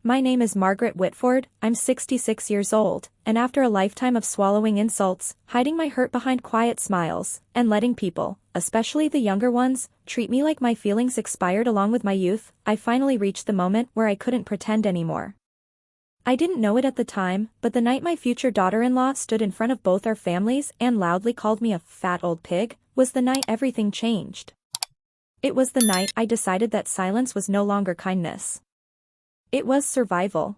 My name is Margaret Whitford, I'm 66 years old, and after a lifetime of swallowing insults, hiding my hurt behind quiet smiles, and letting people, especially the younger ones, treat me like my feelings expired along with my youth, I finally reached the moment where I couldn't pretend anymore. I didn't know it at the time, but the night my future daughter-in-law stood in front of both our families and loudly called me a fat old pig, was the night everything changed. It was the night I decided that silence was no longer kindness. It was survival.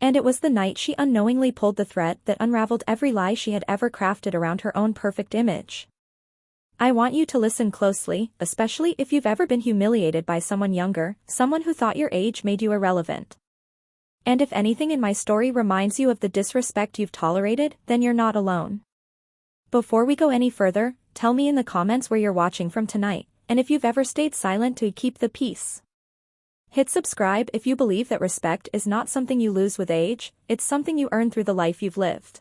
And it was the night she unknowingly pulled the thread that unraveled every lie she had ever crafted around her own perfect image. I want you to listen closely, especially if you've ever been humiliated by someone younger, someone who thought your age made you irrelevant. And if anything in my story reminds you of the disrespect you've tolerated, then you're not alone. Before we go any further, tell me in the comments where you're watching from tonight, and if you've ever stayed silent to keep the peace. Hit subscribe if you believe that respect is not something you lose with age, it's something you earn through the life you've lived.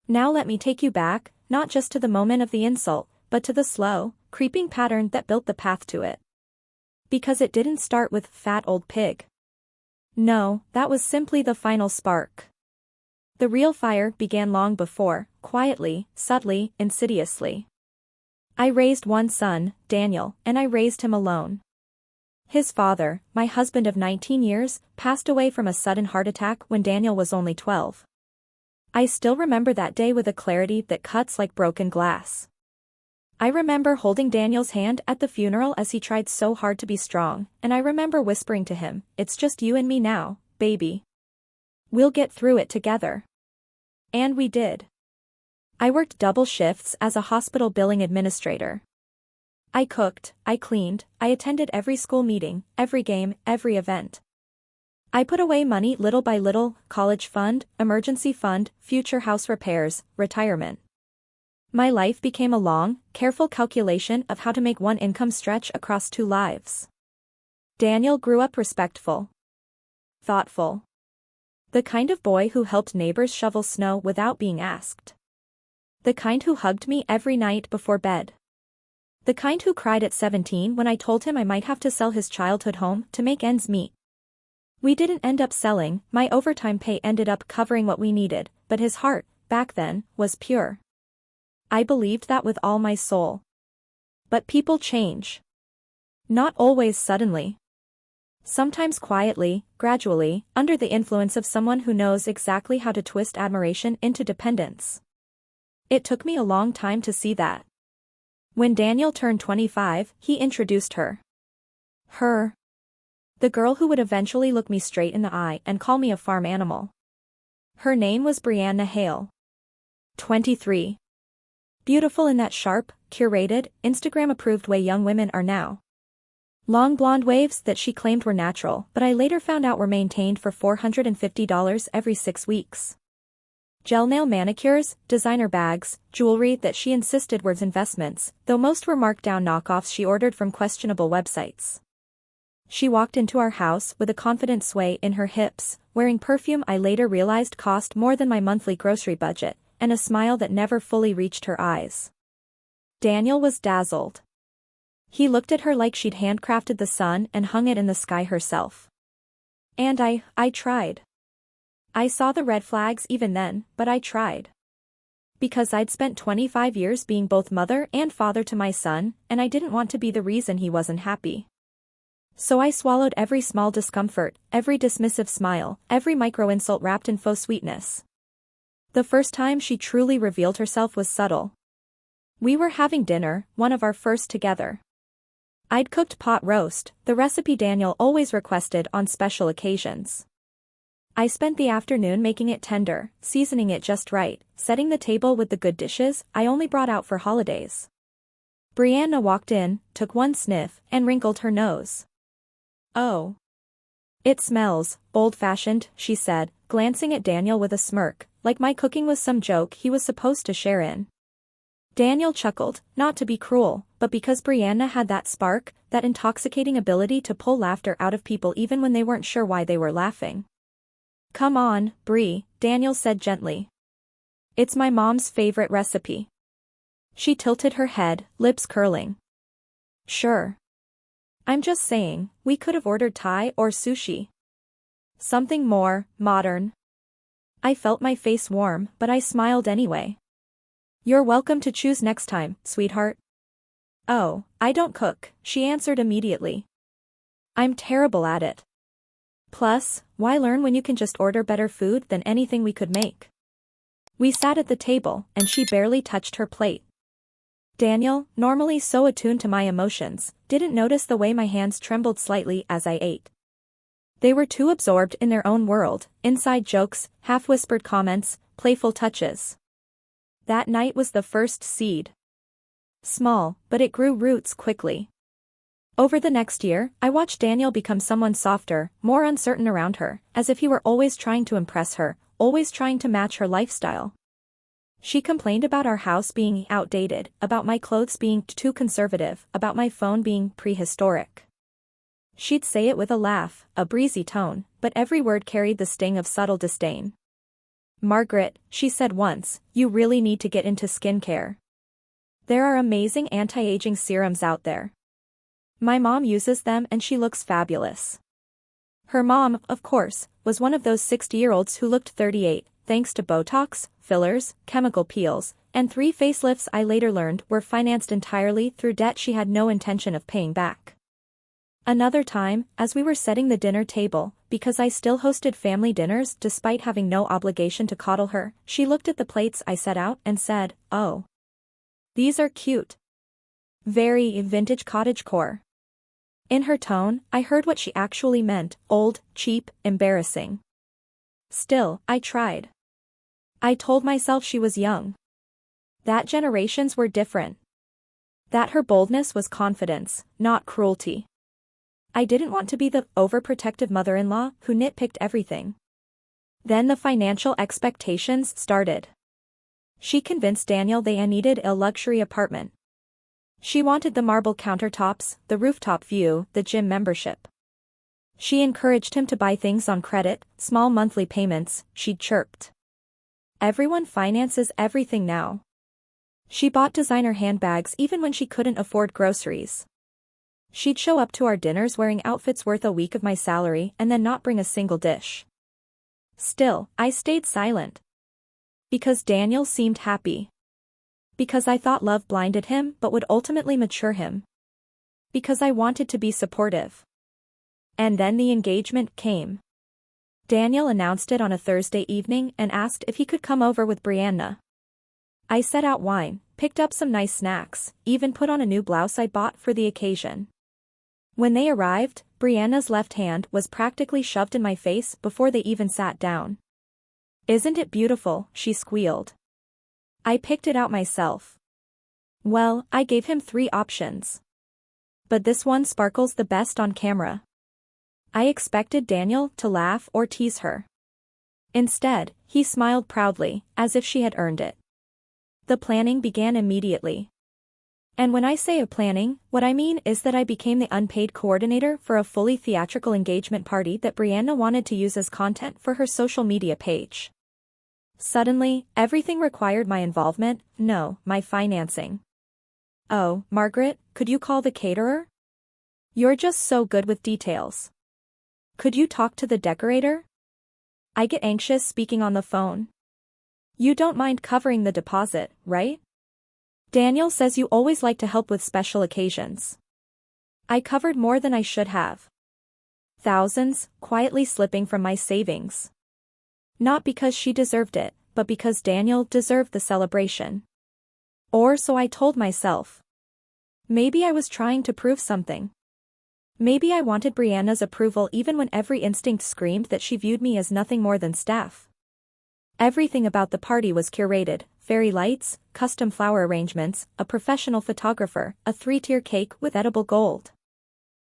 Now let me take you back, not just to the moment of the insult, but to the slow, creeping pattern that built the path to it. Because it didn't start with fat old pig. No, that was simply the final spark. The real fire began long before, quietly, subtly, insidiously. I raised one son, Daniel, and I raised him alone. His father, my husband of 19 years, passed away from a sudden heart attack when Daniel was only 12. I still remember that day with a clarity that cuts like broken glass. I remember holding Daniel's hand at the funeral as he tried so hard to be strong, and I remember whispering to him, "It's just you and me now, baby. We'll get through it together." And we did. I worked double shifts as a hospital billing administrator. I cooked, I cleaned, I attended every school meeting, every game, every event. I put away money little by little, college fund, emergency fund, future house repairs, retirement. My life became a long, careful calculation of how to make one income stretch across two lives. Daniel grew up respectful. Thoughtful. The kind of boy who helped neighbors shovel snow without being asked. The kind who hugged me every night before bed. The kind who cried at 17 when I told him I might have to sell his childhood home to make ends meet. We didn't end up selling, my overtime pay ended up covering what we needed, but his heart, back then, was pure. I believed that with all my soul. But people change. Not always suddenly. Sometimes quietly, gradually, under the influence of someone who knows exactly how to twist admiration into dependence. It took me a long time to see that. When Daniel turned 25, he introduced her. Her. The girl who would eventually look me straight in the eye and call me a farm animal. Her name was Brianna Hale. 23. Beautiful in that sharp, curated, Instagram-approved way young women are now. Long blonde waves that she claimed were natural, but I later found out were maintained for $450 every 6 weeks. Gel nail manicures, designer bags, jewelry that she insisted were investments, though most were marked-down knockoffs she ordered from questionable websites. She walked into our house with a confident sway in her hips, wearing perfume I later realized cost more than my monthly grocery budget, and a smile that never fully reached her eyes. Daniel was dazzled. He looked at her like she'd handcrafted the sun and hung it in the sky herself. And I tried. I saw the red flags even then, but I tried. Because I'd spent 25 years being both mother and father to my son, and I didn't want to be the reason he wasn't happy. So I swallowed every small discomfort, every dismissive smile, every micro-insult wrapped in faux sweetness. The first time she truly revealed herself was subtle. We were having dinner, one of our first together. I'd cooked pot roast, the recipe Daniel always requested on special occasions. I spent the afternoon making it tender, seasoning it just right, setting the table with the good dishes I only brought out for holidays. Brianna walked in, took one sniff, and wrinkled her nose. "Oh. It smells old-fashioned," she said, glancing at Daniel with a smirk, like my cooking was some joke he was supposed to share in. Daniel chuckled, not to be cruel, but because Brianna had that spark, that intoxicating ability to pull laughter out of people even when they weren't sure why they were laughing. "Come on, Brie," Daniel said gently. "It's my mom's favorite recipe." She tilted her head, lips curling. "Sure. I'm just saying, we could have ordered Thai or sushi." Something more modern. I felt my face warm, but I smiled anyway. You're welcome to choose next time, sweetheart. Oh, I don't cook, she answered immediately. I'm terrible at it. Plus, why learn when you can just order better food than anything we could make? We sat at the table, and she barely touched her plate. Daniel, normally so attuned to my emotions, didn't notice the way my hands trembled slightly as I ate. They were too absorbed in their own world, inside jokes, half-whispered comments, playful touches. That night was the first seed. Small, but it grew roots quickly. Over the next year, I watched Daniel become someone softer, more uncertain around her, as if he were always trying to impress her, always trying to match her lifestyle. She complained about our house being outdated, about my clothes being too conservative, about my phone being prehistoric. She'd say it with a laugh, a breezy tone, but every word carried the sting of subtle disdain. Margaret, she said once, you really need to get into skincare. There are amazing anti-aging serums out there. My mom uses them and she looks fabulous. Her mom, of course, was one of those 60-year-olds who looked 38, thanks to Botox, fillers, chemical peels, and 3 facelifts I later learned were financed entirely through debt she had no intention of paying back. Another time, as we were setting the dinner table, because I still hosted family dinners despite having no obligation to coddle her, she looked at the plates I set out and said, "Oh. These are cute. Very vintage cottagecore." In her tone, I heard what she actually meant, old, cheap, embarrassing. Still, I tried. I told myself she was young. That generations were different. That her boldness was confidence, not cruelty. I didn't want to be the overprotective mother-in-law who nitpicked everything. Then the financial expectations started. She convinced Daniel they needed a luxury apartment. She wanted the marble countertops, the rooftop view, the gym membership. She encouraged him to buy things on credit, small monthly payments, she'd chirped. Everyone finances everything now. She bought designer handbags even when she couldn't afford groceries. She'd show up to our dinners wearing outfits worth a week of my salary and then not bring a single dish. Still, I stayed silent. Because Daniel seemed happy. Because I thought love blinded him but would ultimately mature him. Because I wanted to be supportive. And then the engagement came. Daniel announced it on a Thursday evening and asked if he could come over with Brianna. I set out wine, picked up some nice snacks, even put on a new blouse I bought for the occasion. When they arrived, Brianna's left hand was practically shoved in my face before they even sat down. "Isn't it beautiful?" she squealed. I picked it out myself. Well, I gave him 3 options. But this one sparkles the best on camera. I expected Daniel to laugh or tease her. Instead, he smiled proudly, as if she had earned it. The planning began immediately. And when I say planning, what I mean is that I became the unpaid coordinator for a fully theatrical engagement party that Brianna wanted to use as content for her social media page. Suddenly, everything required my involvement, no, my financing. "Oh, Margaret, could you call the caterer? You're just so good with details. Could you talk to the decorator? I get anxious speaking on the phone. You don't mind covering the deposit, right? Daniel says you always like to help with special occasions." I covered more than I should have. Thousands, quietly slipping from my savings. Not because she deserved it, but because Daniel deserved the celebration. Or so I told myself. Maybe I was trying to prove something. Maybe I wanted Brianna's approval even when every instinct screamed that she viewed me as nothing more than staff. Everything about the party was curated: fairy lights, custom flower arrangements, a professional photographer, a 3-tier cake with edible gold.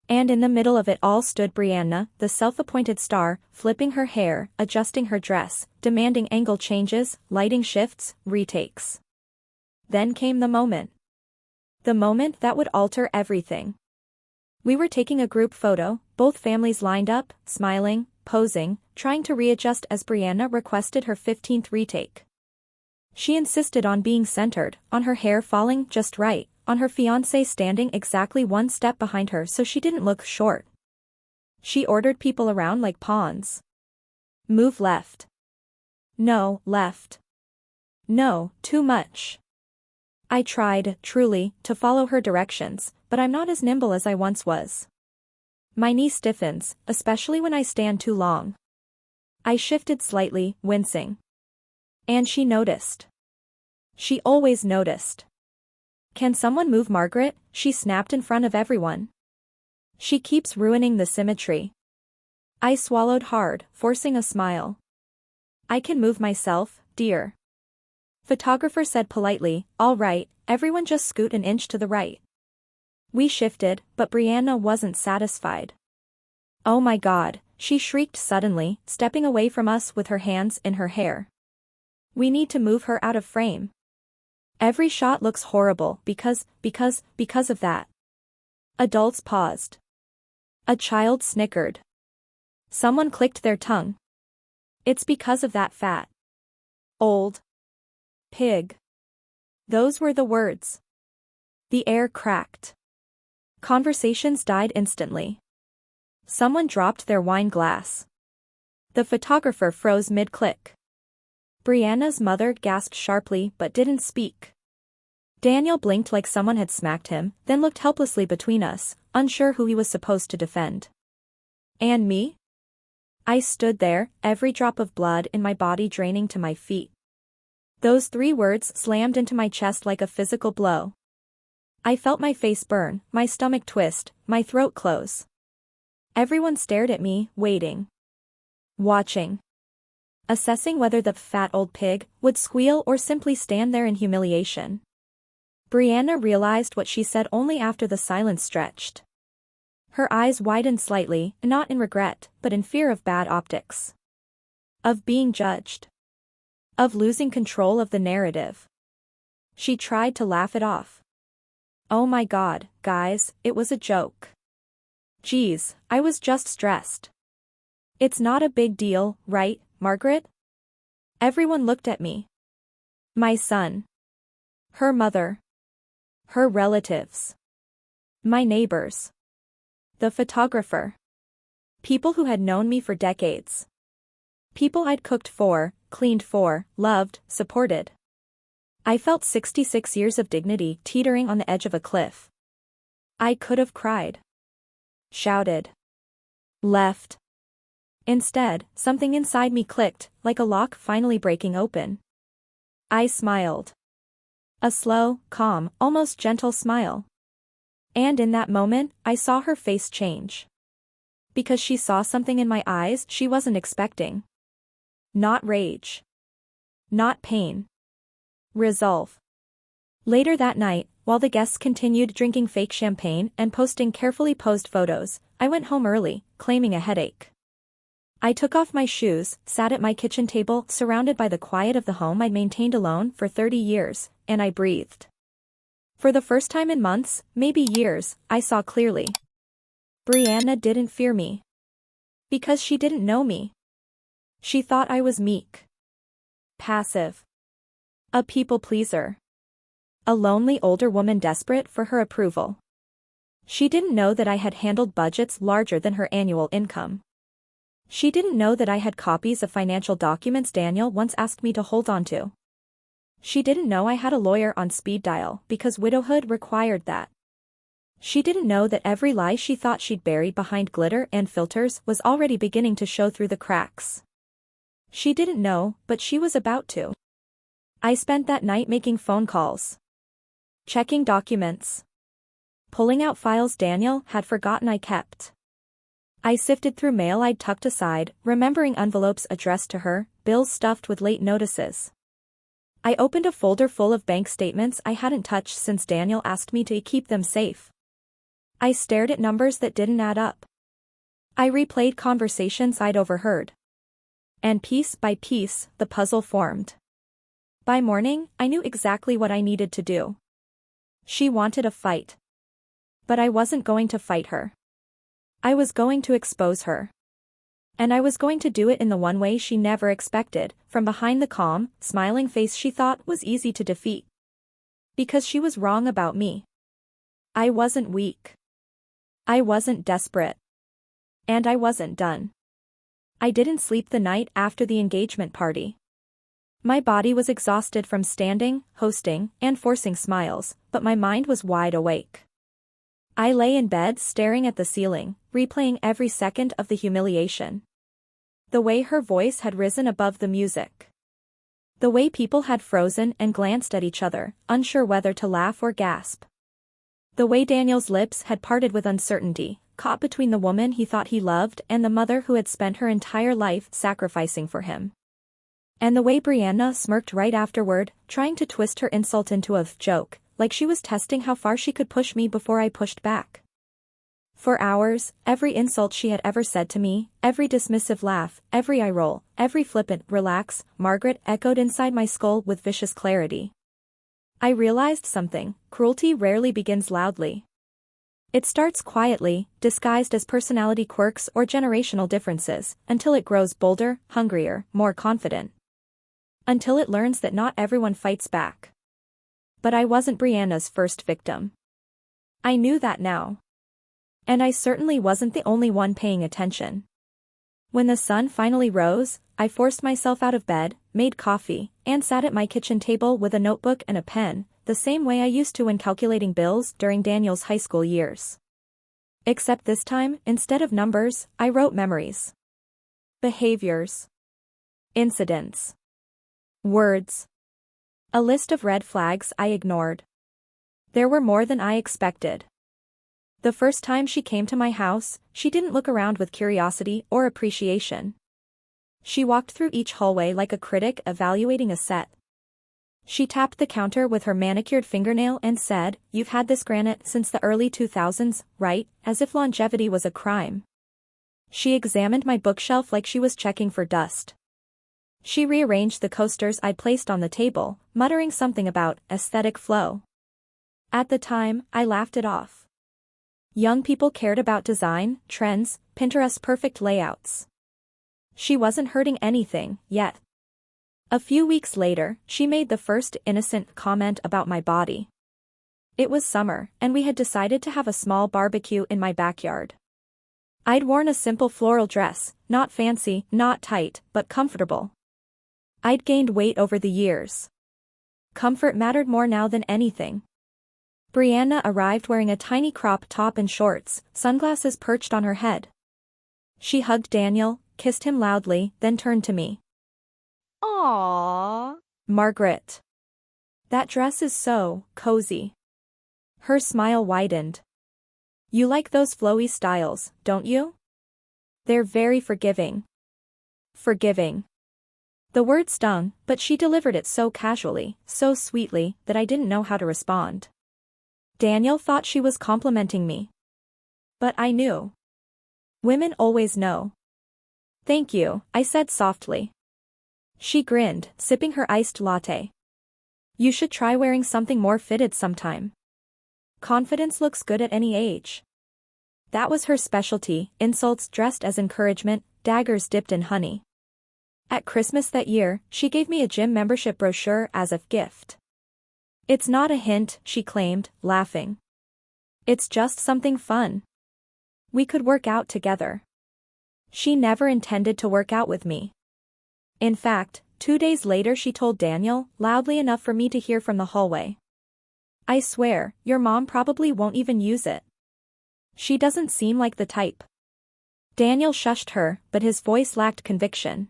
And in the middle of it all stood Brianna, the self-appointed star, flipping her hair, adjusting her dress, demanding angle changes, lighting shifts, retakes. Then came the moment. The moment that would alter everything. We were taking a group photo, both families lined up, smiling, posing, trying to readjust as Brianna requested her 15th retake. She insisted on being centered, on her hair falling just right, on her fiancé standing exactly 1 step behind her so she didn't look short. She ordered people around like pawns. Move left. No, left. No, too much. I tried, truly, to follow her directions, but I'm not as nimble as I once was. My knee stiffens, especially when I stand too long. I shifted slightly, wincing. And she noticed. She always noticed. Can someone move Margaret? She snapped in front of everyone. She keeps ruining the symmetry. I swallowed hard, forcing a smile. I can move myself, dear. Photographer said politely, all right, everyone just scoot an inch to the right. We shifted, but Brianna wasn't satisfied. Oh my God, she shrieked suddenly, stepping away from us with her hands in her hair. We need to move her out of frame. Every shot looks horrible because of that. Adults paused. A child snickered. Someone clicked their tongue. It's because of that fat old pig. Those were the words. The air cracked. Conversations died instantly. Someone dropped their wine glass. The photographer froze mid-click. Brianna's mother gasped sharply but didn't speak. Daniel blinked like someone had smacked him, then looked helplessly between us, unsure who he was supposed to defend. And me? I stood there, every drop of blood in my body draining to my feet. Those 3 words slammed into my chest like a physical blow. I felt my face burn, my stomach twist, my throat close. Everyone stared at me, waiting. Watching. Assessing whether the fat old pig would squeal or simply stand there in humiliation. Brianna realized what she said only after the silence stretched. Her eyes widened slightly, not in regret, but in fear of bad optics. Of being judged. Of losing control of the narrative. She tried to laugh it off. Oh my God, guys, it was a joke. Geez, I was just stressed. It's not a big deal, right, Margaret? Everyone looked at me. My son. Her mother. Her relatives. My neighbors. The photographer. People who had known me for decades. People I'd cooked for, cleaned for, loved, supported. I felt 66 years of dignity teetering on the edge of a cliff. I could have cried. Shouted. Left. Instead, something inside me clicked, like a lock finally breaking open. I smiled. A slow, calm, almost gentle smile. And in that moment, I saw her face change. Because she saw something in my eyes she wasn't expecting. Not rage. Not pain. Resolve. Later that night, while the guests continued drinking fake champagne and posting carefully posed photos, I went home early, claiming a headache. I took off my shoes, sat at my kitchen table surrounded by the quiet of the home I'd maintained alone for 30 years, and I breathed. For the first time in months, maybe years, I saw clearly. Brianna didn't fear me. Because she didn't know me. She thought I was meek. Passive. A people pleaser. A lonely older woman desperate for her approval. She didn't know that I had handled budgets larger than her annual income. She didn't know that I had copies of financial documents Daniel once asked me to hold on to. She didn't know I had a lawyer on speed dial because widowhood required that. She didn't know that every lie she thought she'd buried behind glitter and filters was already beginning to show through the cracks. She didn't know, but she was about to. I spent that night making phone calls. Checking documents. Pulling out files Daniel had forgotten I kept. I sifted through mail I'd tucked aside, remembering envelopes addressed to her, bills stuffed with late notices. I opened a folder full of bank statements I hadn't touched since Daniel asked me to keep them safe. I stared at numbers that didn't add up. I replayed conversations I'd overheard. And piece by piece, the puzzle formed. By morning, I knew exactly what I needed to do. She wanted a fight. But I wasn't going to fight her. I was going to expose her. And I was going to do it in the one way she never expected, from behind the calm, smiling face she thought was easy to defeat. Because she was wrong about me. I wasn't weak. I wasn't desperate. And I wasn't done. I didn't sleep the night after the engagement party. My body was exhausted from standing, hosting, and forcing smiles, but my mind was wide awake. I lay in bed staring at the ceiling, replaying every second of the humiliation. The way her voice had risen above the music. The way people had frozen and glanced at each other, unsure whether to laugh or gasp. The way Daniel's lips had parted with uncertainty, caught between the woman he thought he loved and the mother who had spent her entire life sacrificing for him. And the way Brianna smirked right afterward, trying to twist her insult into a joke, like she was testing how far she could push me before I pushed back. For hours, every insult she had ever said to me, every dismissive laugh, every eye roll, every flippant "relax, Margaret" echoed inside my skull with vicious clarity. I realized something: cruelty rarely begins loudly. It starts quietly, disguised as personality quirks or generational differences, until it grows bolder, hungrier, more confident. Until it learns that not everyone fights back. But I wasn't Brianna's first victim. I knew that now. And I certainly wasn't the only one paying attention. When the sun finally rose, I forced myself out of bed, made coffee, and sat at my kitchen table with a notebook and a pen, the same way I used to when calculating bills during Daniel's high school years. Except this time, instead of numbers, I wrote memories. Behaviors. Incidents. Words. A list of red flags I ignored. There were more than I expected. The first time she came to my house, she didn't look around with curiosity or appreciation. She walked through each hallway like a critic evaluating a set. She tapped the counter with her manicured fingernail and said, "You've had this granite since the early 2000s, right?" As if longevity was a crime. She examined my bookshelf like she was checking for dust. She rearranged the coasters I'd placed on the table, muttering something about aesthetic flow. At the time, I laughed it off. Young people cared about design, trends, Pinterest perfect layouts. She wasn't hurting anything, yet. A few weeks later, she made the first innocent comment about my body. It was summer, and we had decided to have a small barbecue in my backyard. I'd worn a simple floral dress, not fancy, not tight, but comfortable. I'd gained weight over the years. Comfort mattered more now than anything. Brianna arrived wearing a tiny crop top and shorts, sunglasses perched on her head. She hugged Daniel, kissed him loudly, then turned to me. "Aww, Margaret. That dress is so cozy." Her smile widened. "You like those flowy styles, don't you? They're very forgiving." Forgiving. The word stung, but she delivered it so casually, so sweetly, that I didn't know how to respond. Daniel thought she was complimenting me. But I knew. Women always know. "Thank you," I said softly. She grinned, sipping her iced latte. "You should try wearing something more fitted sometime. Confidence looks good at any age." That was her specialty, insults dressed as encouragement, daggers dipped in honey. At Christmas that year, she gave me a gym membership brochure as a gift. "It's not a hint," she claimed, laughing. "It's just something fun. We could work out together." She never intended to work out with me. In fact, 2 days later she told Daniel, loudly enough for me to hear from the hallway. "I swear, your mom probably won't even use it. She doesn't seem like the type." Daniel shushed her, but his voice lacked conviction.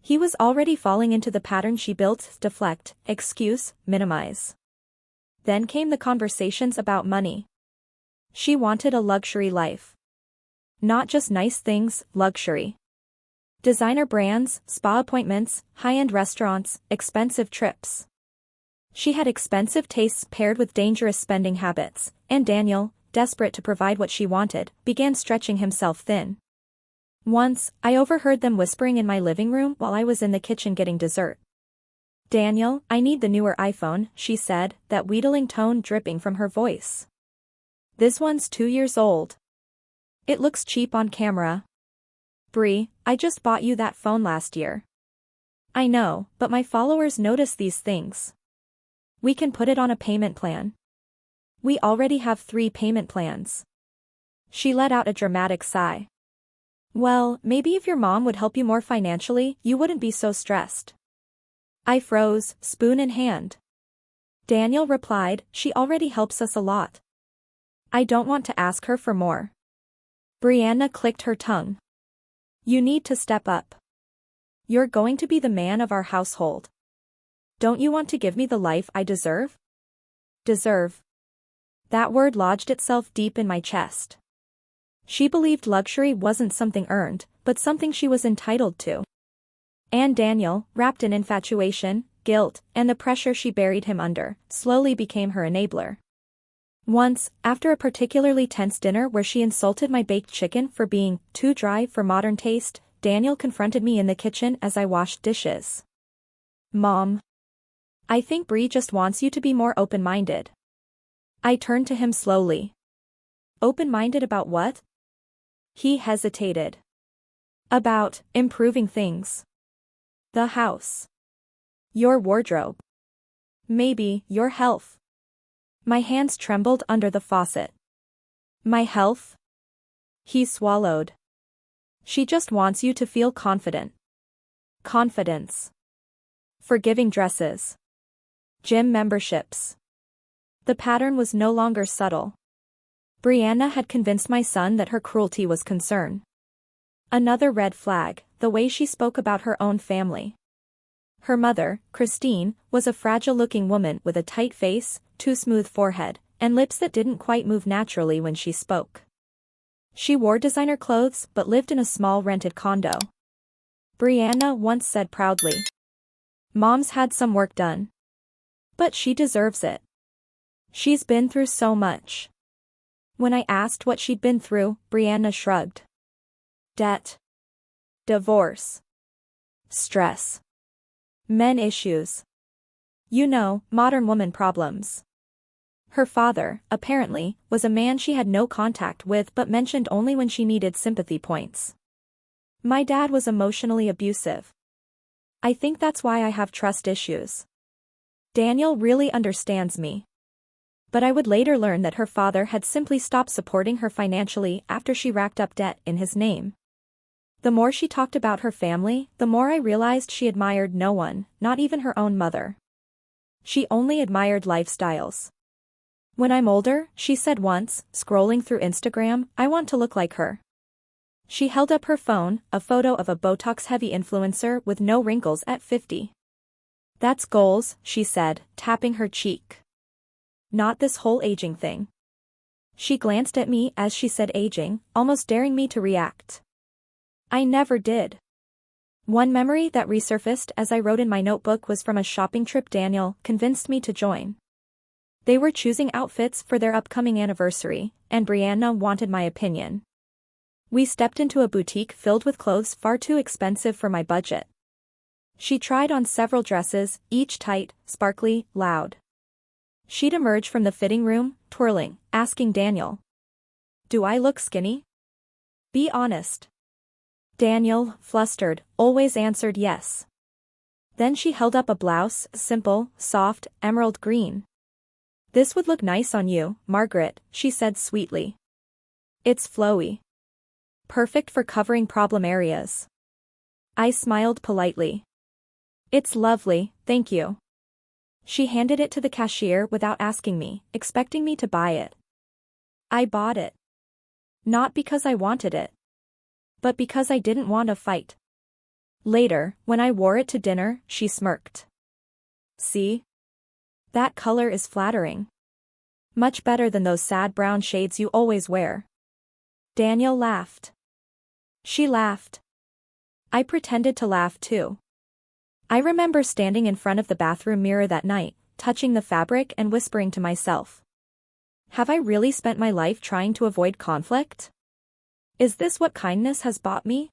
He was already falling into the pattern she built: deflect, excuse, minimize. Then came the conversations about money. She wanted a luxury life. Not just nice things, luxury. Designer brands, spa appointments, high-end restaurants, expensive trips. She had expensive tastes paired with dangerous spending habits, and Daniel, desperate to provide what she wanted, began stretching himself thin. Once, I overheard them whispering in my living room while I was in the kitchen getting dessert. "Daniel, I need the newer iPhone," she said, that wheedling tone dripping from her voice. "This one's 2 years old. It looks cheap on camera." "Brie, I just bought you that phone last year." "I know, but my followers notice these things. We can put it on a payment plan. We already have 3 payment plans." She let out a dramatic sigh. Well, maybe if your mom would help you more financially, you wouldn't be so stressed. I froze, spoon in hand. Daniel replied, she already helps us a lot. I don't want to ask her for more. Brianna clicked her tongue. You need to step up. You're going to be the man of our household. Don't you want to give me the life I deserve? Deserve. That word lodged itself deep in my chest. She believed luxury wasn't something earned, but something she was entitled to. And Daniel, wrapped in infatuation, guilt, and the pressure she buried him under, slowly became her enabler. Once, after a particularly tense dinner where she insulted my baked chicken for being too dry for modern taste, Daniel confronted me in the kitchen as I washed dishes. Mom. I think Bree just wants you to be more open-minded. I turned to him slowly. Open-minded about what? He hesitated. About improving things. The house. Your wardrobe. Maybe your health. My hands trembled under the faucet. My health? He swallowed. She just wants you to feel confident. Confidence. Forgiving dresses. Gym memberships. The pattern was no longer subtle. Brianna had convinced my son that her cruelty was concern. Another red flag, the way she spoke about her own family. Her mother, Christine, was a fragile-looking woman with a tight face, too smooth forehead, and lips that didn't quite move naturally when she spoke. She wore designer clothes but lived in a small rented condo. Brianna once said proudly. Mom's had some work done. But she deserves it. She's been through so much. When I asked what she'd been through, Brianna shrugged. Debt. Divorce. Stress. Men issues. You know, modern woman problems. Her father, apparently, was a man she had no contact with but mentioned only when she needed sympathy points. My dad was emotionally abusive. I think that's why I have trust issues. Daniel really understands me. But I would later learn that her father had simply stopped supporting her financially after she racked up debt in his name. The more she talked about her family, the more I realized she admired no one, not even her own mother. She only admired lifestyles. When I'm older, she said once, scrolling through Instagram, I want to look like her. She held up her phone, a photo of a Botox-heavy influencer with no wrinkles at 50. That's goals, she said, tapping her cheek. Not this whole aging thing. She glanced at me as she said aging, almost daring me to react. I never did. One memory that resurfaced as I wrote in my notebook was from a shopping trip Daniel convinced me to join. They were choosing outfits for their upcoming anniversary, and Brianna wanted my opinion. We stepped into a boutique filled with clothes far too expensive for my budget. She tried on several dresses, each tight, sparkly, loud. She'd emerge from the fitting room, twirling, asking Daniel. Do I look skinny? Be honest. Daniel, flustered, always answered yes. Then she held up a blouse, simple, soft, emerald green. This would look nice on you, Margaret, she said sweetly. It's flowy. Perfect for covering problem areas. I smiled politely. It's lovely, thank you. She handed it to the cashier without asking me, expecting me to buy it. I bought it. Not because I wanted it. But because I didn't want a fight. Later, when I wore it to dinner, she smirked. See? That color is flattering. Much better than those sad brown shades you always wear. Daniel laughed. She laughed. I pretended to laugh too. I remember standing in front of the bathroom mirror that night, touching the fabric and whispering to myself. Have I really spent my life trying to avoid conflict? Is this what kindness has bought me?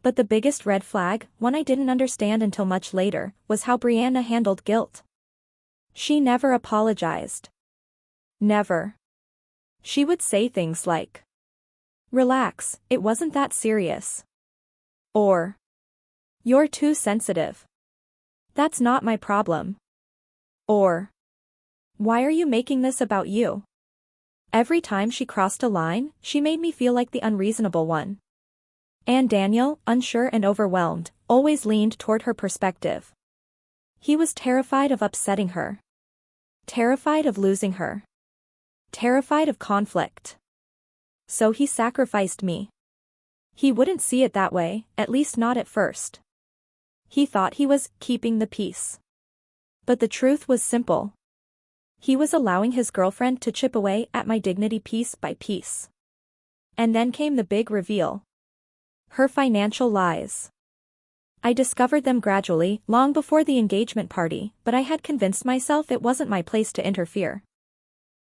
But the biggest red flag, one I didn't understand until much later, was how Brianna handled guilt. She never apologized. Never. She would say things like, relax, it wasn't that serious. Or, you're too sensitive. That's not my problem. Or, why are you making this about you? Every time she crossed a line, she made me feel like the unreasonable one. And Daniel, unsure and overwhelmed, always leaned toward her perspective. He was terrified of upsetting her. Terrified of losing her. Terrified of conflict. So he sacrificed me. He wouldn't see it that way, at least not at first. He thought he was keeping the peace. But the truth was simple. He was allowing his girlfriend to chip away at my dignity piece by piece. And then came the big reveal. Her financial lies. I discovered them gradually, long before the engagement party, but I had convinced myself it wasn't my place to interfere.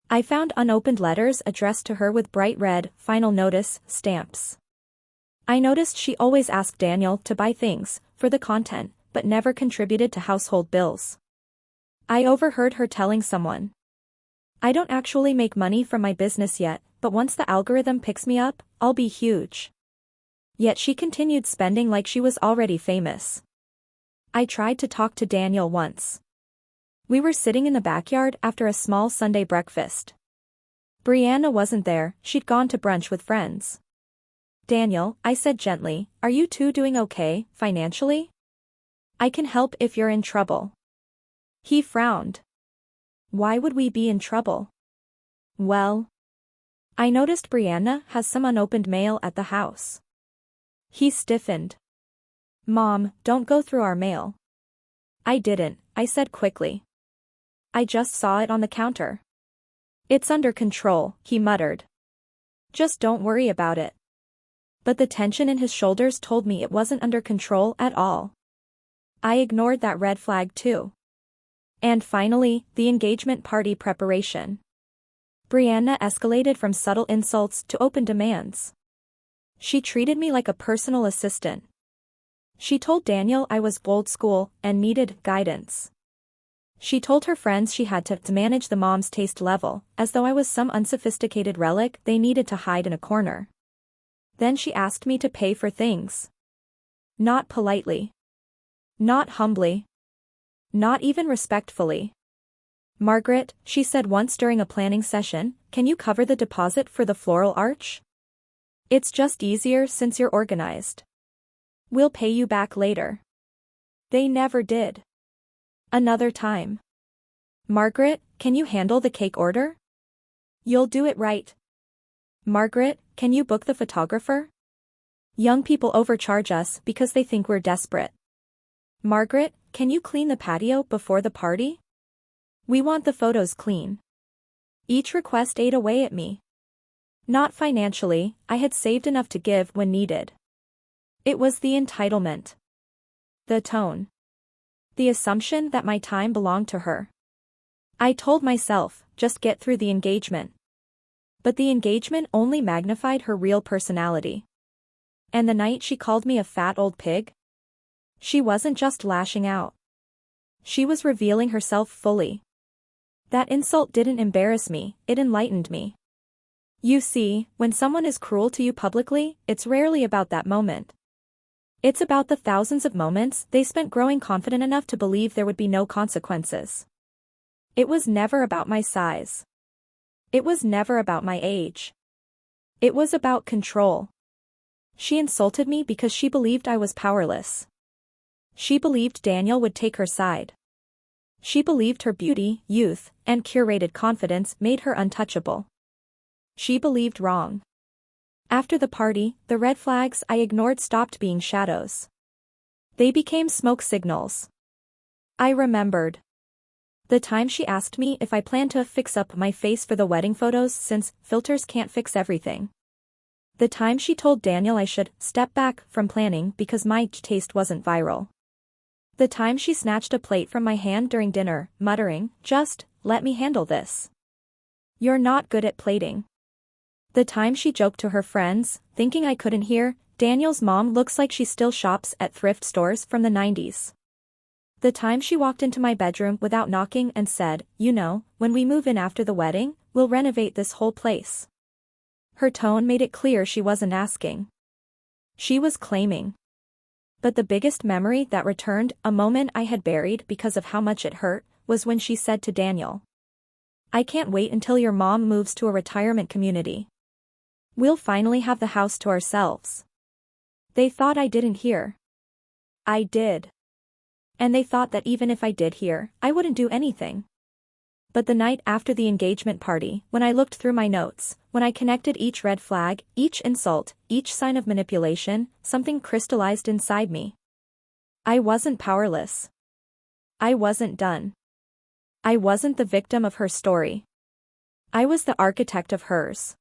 I found unopened letters addressed to her with bright red, final notice, stamps. I noticed she always asked Daniel to buy things, for the content, but never contributed to household bills. I overheard her telling someone. I don't actually make money from my business yet, but once the algorithm picks me up, I'll be huge. Yet she continued spending like she was already famous. I tried to talk to Daniel once. We were sitting in the backyard after a small Sunday breakfast. Brianna wasn't there, she'd gone to brunch with friends. Daniel, I said gently, are you two doing okay, financially? I can help if you're in trouble. He frowned. Why would we be in trouble? Well, I noticed Brianna has some unopened mail at the house. He stiffened. Mom, don't go through our mail. I didn't, I said quickly. I just saw it on the counter. It's under control, he muttered. Just don't worry about it. But the tension in his shoulders told me it wasn't under control at all. I ignored that red flag too. And finally, the engagement party preparation. Brianna escalated from subtle insults to open demands. She treated me like a personal assistant. She told Daniel I was old school and needed guidance. She told her friends she had to manage the mom's taste level, as though I was some unsophisticated relic they needed to hide in a corner. Then she asked me to pay for things. Not politely. Not humbly. Not even respectfully. Margaret, she said once during a planning session, can you cover the deposit for the floral arch? It's just easier since you're organized. We'll pay you back later. They never did. Another time. Margaret, can you handle the cake order? You'll do it right. Margaret, can you book the photographer? Young people overcharge us because they think we're desperate. Margaret, can you clean the patio before the party? We want the photos clean. Each request ate away at me. Not financially, I had saved enough to give when needed. It was the entitlement. The tone. The assumption that my time belonged to her. I told myself, just get through the engagement. But the engagement only magnified her real personality. And the night she called me a fat old pig? She wasn't just lashing out. She was revealing herself fully. That insult didn't embarrass me, it enlightened me. You see, when someone is cruel to you publicly, it's rarely about that moment. It's about the thousands of moments they spent growing confident enough to believe there would be no consequences. It was never about my size. It was never about my age. It was about control. She insulted me because she believed I was powerless. She believed Daniel would take her side. She believed her beauty, youth, and curated confidence made her untouchable. She believed wrong. After the party, the red flags I ignored stopped being shadows. They became smoke signals. I remembered. The time she asked me if I planned to fix up my face for the wedding photos since filters can't fix everything. The time she told Daniel I should step back from planning because my taste wasn't viral. The time she snatched a plate from my hand during dinner, muttering, just, let me handle this. You're not good at plating. The time she joked to her friends, thinking I couldn't hear, Daniel's mom looks like she still shops at thrift stores from the 90s. The time she walked into my bedroom without knocking and said, you know, when we move in after the wedding, we'll renovate this whole place. Her tone made it clear she wasn't asking. She was claiming. But the biggest memory that returned, a moment I had buried because of how much it hurt, was when she said to Daniel, I can't wait until your mom moves to a retirement community. We'll finally have the house to ourselves. They thought I didn't hear. I did. And they thought that even if I did hear, I wouldn't do anything. But the night after the engagement party, when I looked through my notes, when I connected each red flag, each insult, each sign of manipulation, something crystallized inside me. I wasn't powerless. I wasn't done. I wasn't the victim of her story. I was the architect of hers.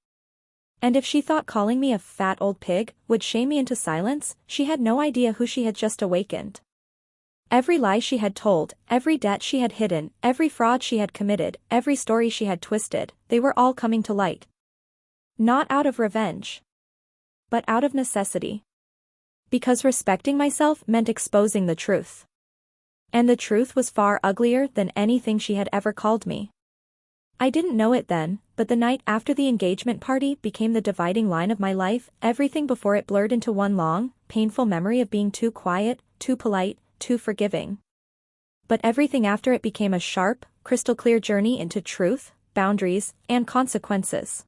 And if she thought calling me a fat old pig would shame me into silence, she had no idea who she had just awakened. Every lie she had told, every debt she had hidden, every fraud she had committed, every story she had twisted, they were all coming to light. Not out of revenge, but out of necessity. Because respecting myself meant exposing the truth. And the truth was far uglier than anything she had ever called me. I didn't know it then, but the night after the engagement party became the dividing line of my life. Everything before it blurred into one long, painful memory of being too quiet, too polite, too forgiving. But everything after it became a sharp, crystal-clear journey into truth, boundaries, and consequences.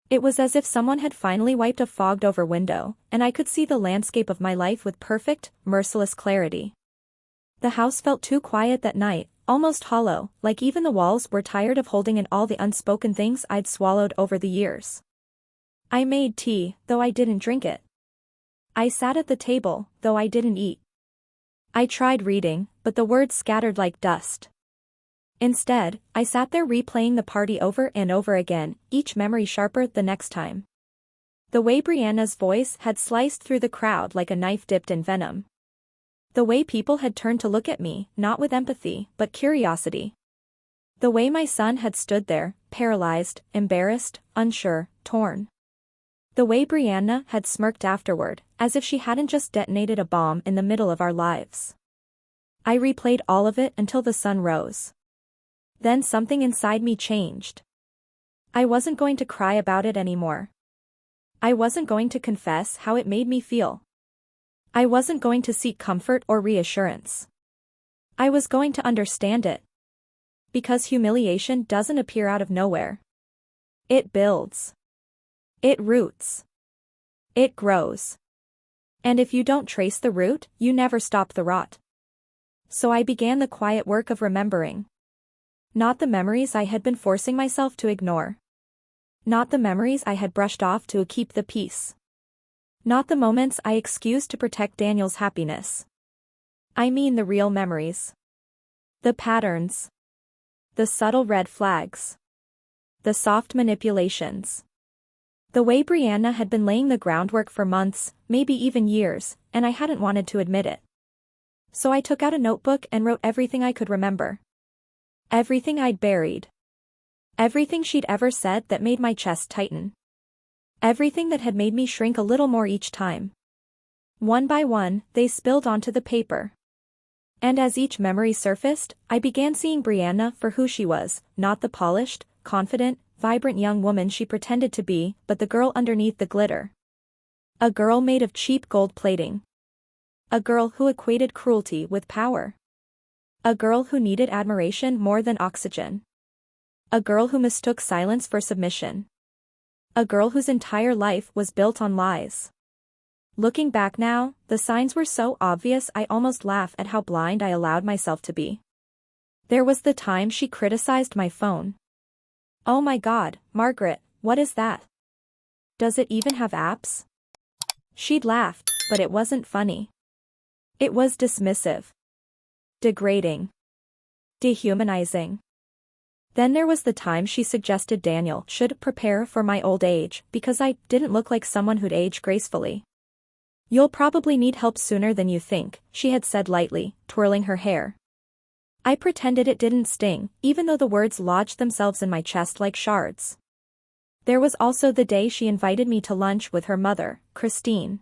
It was as if someone had finally wiped a fogged-over window, and I could see the landscape of my life with perfect, merciless clarity. The house felt too quiet that night, almost hollow, like even the walls were tired of holding in all the unspoken things I'd swallowed over the years. I made tea, though I didn't drink it. I sat at the table, though I didn't eat. I tried reading, but the words scattered like dust. Instead, I sat there replaying the party over and over again, each memory sharper the next time. The way Brianna's voice had sliced through the crowd like a knife dipped in venom. The way people had turned to look at me, not with empathy, but curiosity. The way my son had stood there, paralyzed, embarrassed, unsure, torn. The way Brianna had smirked afterward, as if she hadn't just detonated a bomb in the middle of our lives. I replayed all of it until the sun rose. Then something inside me changed. I wasn't going to cry about it anymore. I wasn't going to confess how it made me feel. I wasn't going to seek comfort or reassurance. I was going to understand it. Because humiliation doesn't appear out of nowhere. It builds. It roots. It grows. And if you don't trace the root, you never stop the rot. So I began the quiet work of remembering. Not the memories I had been forcing myself to ignore. Not the memories I had brushed off to keep the peace. Not the moments I excused to protect Daniel's happiness. I mean the real memories. The patterns. The subtle red flags. The soft manipulations. The way Brianna had been laying the groundwork for months, maybe even years, and I hadn't wanted to admit it. So I took out a notebook and wrote everything I could remember. Everything I'd buried. Everything she'd ever said that made my chest tighten. Everything that had made me shrink a little more each time. One by one, they spilled onto the paper. And as each memory surfaced, I began seeing Brianna for who she was, not the polished, confident, vibrant young woman she pretended to be, but the girl underneath the glitter. A girl made of cheap gold plating. A girl who equated cruelty with power. A girl who needed admiration more than oxygen. A girl who mistook silence for submission. A girl whose entire life was built on lies. Looking back now, the signs were so obvious I almost laugh at how blind I allowed myself to be. There was the time she criticized my phone. Oh my God, Margaret, what is that? Does it even have apps? She'd laughed, but it wasn't funny. It was dismissive. Degrading. Dehumanizing. Then there was the time she suggested Daniel should prepare for my old age because I didn't look like someone who'd age gracefully. You'll probably need help sooner than you think, she had said lightly, twirling her hair. I pretended it didn't sting, even though the words lodged themselves in my chest like shards. There was also the day she invited me to lunch with her mother, Christine.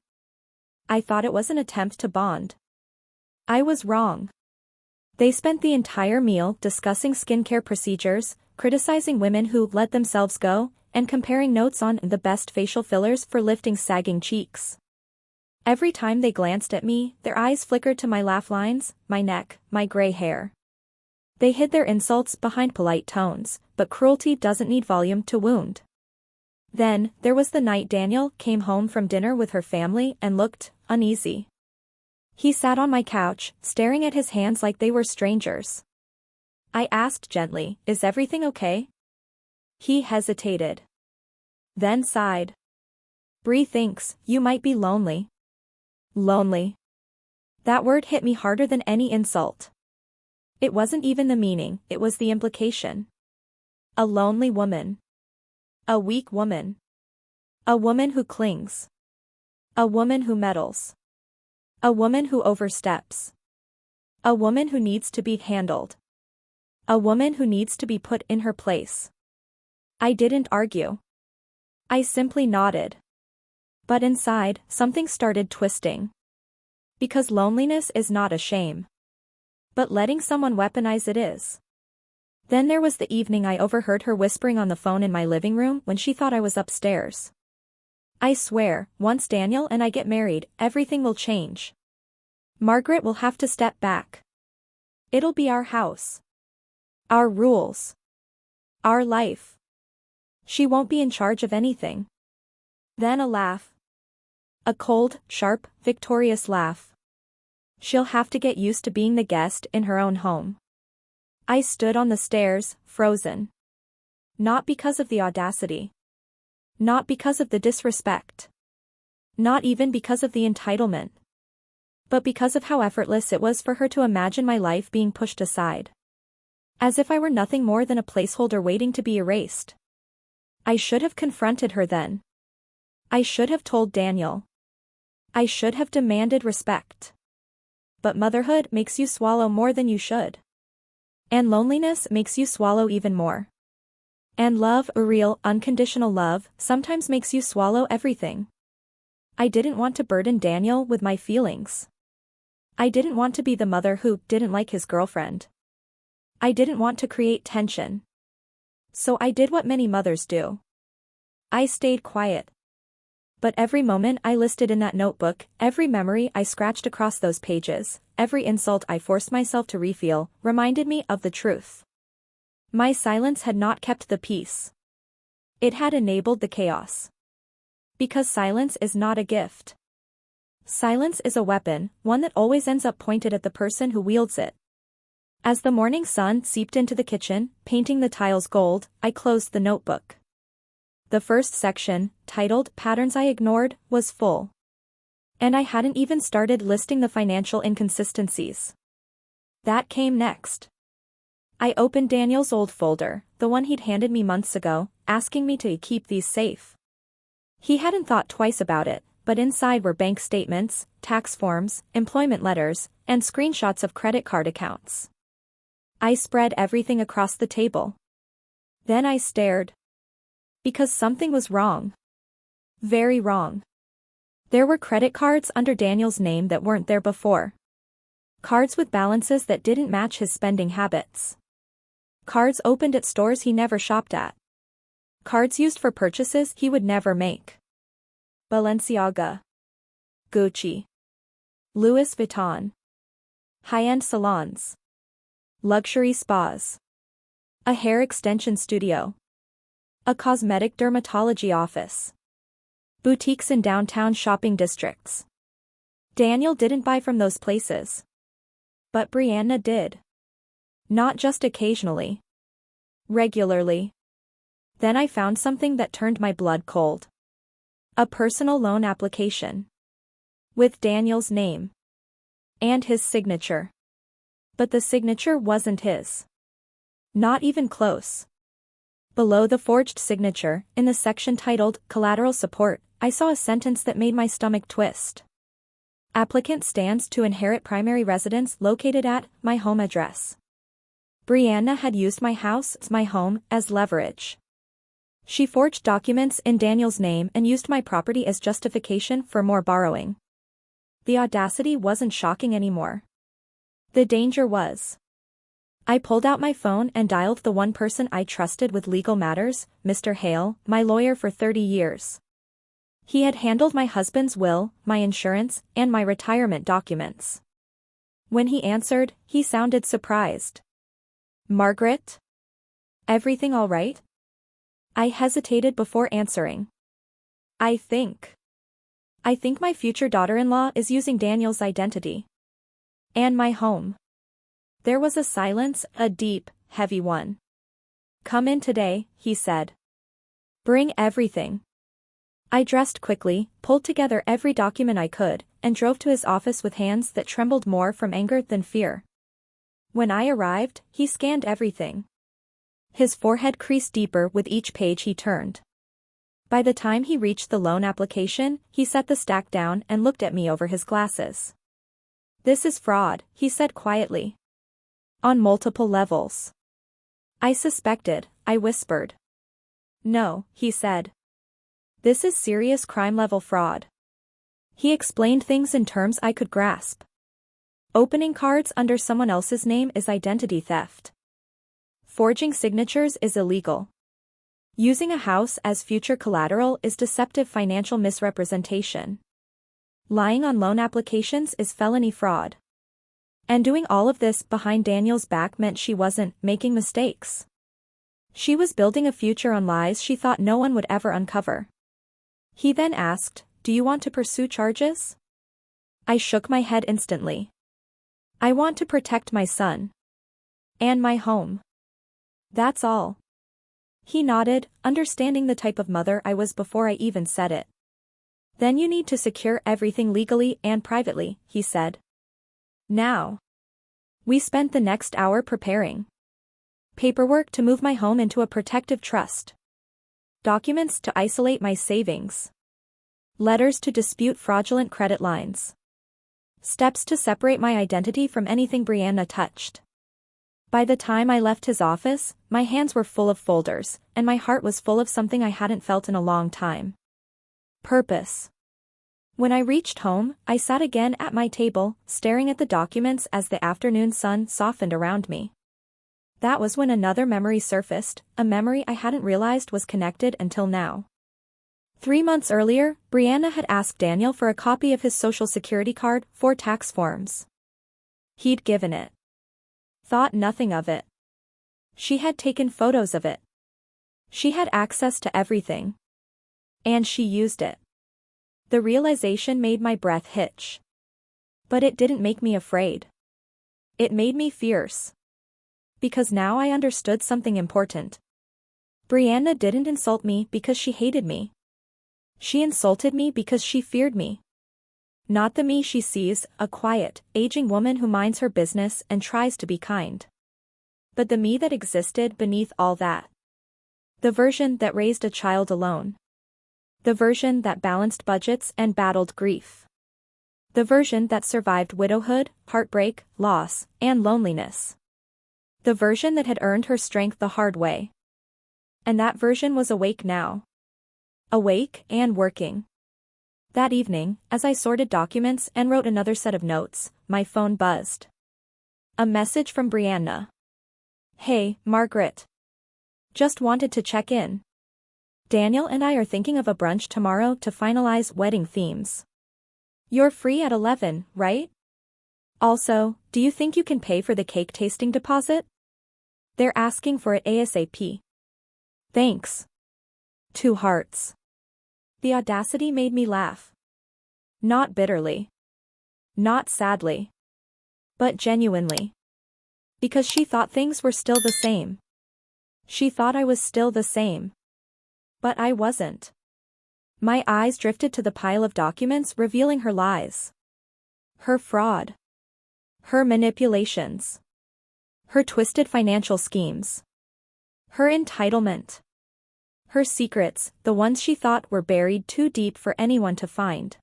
I thought it was an attempt to bond. I was wrong. They spent the entire meal discussing skincare procedures, criticizing women who let themselves go, and comparing notes on the best facial fillers for lifting sagging cheeks. Every time they glanced at me, their eyes flickered to my laugh lines, my neck, my gray hair. They hid their insults behind polite tones, but cruelty doesn't need volume to wound. Then, there was the night Daniel came home from dinner with her family and looked uneasy. He sat on my couch, staring at his hands like they were strangers. I asked gently, "Is everything okay?" He hesitated. Then sighed. "Bree thinks you might be lonely." Lonely. That word hit me harder than any insult. It wasn't even the meaning, it was the implication. A lonely woman. A weak woman. A woman who clings. A woman who meddles. A woman who oversteps. A woman who needs to be handled. A woman who needs to be put in her place. I didn't argue. I simply nodded. But inside, something started twisting. Because loneliness is not a shame. But letting someone weaponize it is. Then there was the evening I overheard her whispering on the phone in my living room when she thought I was upstairs. "I swear, once Daniel and I get married, everything will change. Margaret will have to step back. It'll be our house. Our rules. Our life. She won't be in charge of anything." Then a laugh. A cold, sharp, victorious laugh. "She'll have to get used to being the guest in her own home." I stood on the stairs, frozen. Not because of the audacity. Not because of the disrespect. Not even because of the entitlement. But because of how effortless it was for her to imagine my life being pushed aside. As if I were nothing more than a placeholder waiting to be erased. I should have confronted her then. I should have told Daniel. I should have demanded respect. But motherhood makes you swallow more than you should. And loneliness makes you swallow even more. And love, a real, unconditional love, sometimes makes you swallow everything. I didn't want to burden Daniel with my feelings. I didn't want to be the mother who didn't like his girlfriend. I didn't want to create tension. So I did what many mothers do. I stayed quiet. But every moment I listed in that notebook, every memory I scratched across those pages, every insult I forced myself to refeel, reminded me of the truth. My silence had not kept the peace. It had enabled the chaos. Because silence is not a gift. Silence is a weapon, one that always ends up pointed at the person who wields it. As the morning sun seeped into the kitchen, painting the tiles gold, I closed the notebook. The first section, titled "Patterns I Ignored," was full. And I hadn't even started listing the financial inconsistencies. That came next. I opened Daniel's old folder, the one he'd handed me months ago, asking me to keep these safe. He hadn't thought twice about it, but inside were bank statements, tax forms, employment letters, and screenshots of credit card accounts. I spread everything across the table. Then I stared. Because something was wrong. Very wrong. There were credit cards under Daniel's name that weren't there before. Cards with balances that didn't match his spending habits. Cards opened at stores he never shopped at. Cards used for purchases he would never make. Balenciaga. Gucci. Louis Vuitton. High-end salons. Luxury spas. A hair extension studio. A cosmetic dermatology office. Boutiques in downtown shopping districts. Daniel didn't buy from those places. But Brianna did. Not just occasionally. Regularly. Then I found something that turned my blood cold. A personal loan application. With Daniel's name. And his signature. But the signature wasn't his. Not even close. Below the forged signature, in the section titled "Collateral Support," I saw a sentence that made my stomach twist. Applicant stands to inherit primary residence located at my home address. Brianna had used my house, my home, as leverage. She forged documents in Daniel's name and used my property as justification for more borrowing. The audacity wasn't shocking anymore. The danger was. I pulled out my phone and dialed the one person I trusted with legal matters, Mr. Hale, my lawyer for 30 years. He had handled my husband's will, my insurance, and my retirement documents. When he answered, he sounded surprised. "Margaret? Everything all right?" I hesitated before answering. I think. I think my future daughter-in-law is using Daniel's identity. And my home. There was a silence, a deep, heavy one. Come in today, he said. Bring everything. I dressed quickly, pulled together every document I could, and drove to his office with hands that trembled more from anger than fear. When I arrived, he scanned everything. His forehead creased deeper with each page he turned. By the time he reached the loan application, he set the stack down and looked at me over his glasses. This is fraud, he said quietly. On multiple levels. I suspected, I whispered. No, he said. This is serious crime-level fraud. He explained things in terms I could grasp. Opening cards under someone else's name is identity theft. Forging signatures is illegal. Using a house as future collateral is deceptive financial misrepresentation. Lying on loan applications is felony fraud. And doing all of this behind Daniel's back meant she wasn't making mistakes. She was building a future on lies she thought no one would ever uncover. He then asked, "Do you want to pursue charges?" I shook my head instantly. I want to protect my son. And my home. That's all. He nodded, understanding the type of mother I was before I even said it. Then you need to secure everything legally and privately, he said. Now. We spent the next hour preparing. Paperwork to move my home into a protective trust. Documents to isolate my savings. Letters to dispute fraudulent credit lines. Steps to separate my identity from anything Brianna touched. By the time I left his office, my hands were full of folders, and my heart was full of something I hadn't felt in a long time. Purpose. When I reached home, I sat again at my table, staring at the documents as the afternoon sun softened around me. That was when another memory surfaced, a memory I hadn't realized was connected until now. 3 months earlier, Brianna had asked Daniel for a copy of his Social Security card for tax forms. He'd given it. Thought nothing of it. She had taken photos of it. She had access to everything. And she used it. The realization made my breath hitch. But it didn't make me afraid. It made me fierce. Because now I understood something important. Brianna didn't insult me because she hated me. She insulted me because she feared me. Not the me she sees, a quiet, aging woman who minds her business and tries to be kind. But the me that existed beneath all that. The version that raised a child alone. The version that balanced budgets and battled grief. The version that survived widowhood, heartbreak, loss, and loneliness. The version that had earned her strength the hard way. And that version was awake now. Awake and working. That evening, as I sorted documents and wrote another set of notes, my phone buzzed. A message from Brianna. Hey, Margaret. Just wanted to check in. Daniel and I are thinking of a brunch tomorrow to finalize wedding themes. You're free at 11, right? Also, do you think you can pay for the cake tasting deposit? They're asking for it ASAP. Thanks. 2 hearts. The audacity made me laugh. Not bitterly. Not sadly. But genuinely. Because she thought things were still the same. She thought I was still the same. But I wasn't. My eyes drifted to the pile of documents revealing her lies. Her fraud. Her manipulations. Her twisted financial schemes. Her entitlement. Her secrets, the ones she thought were buried too deep for anyone to find.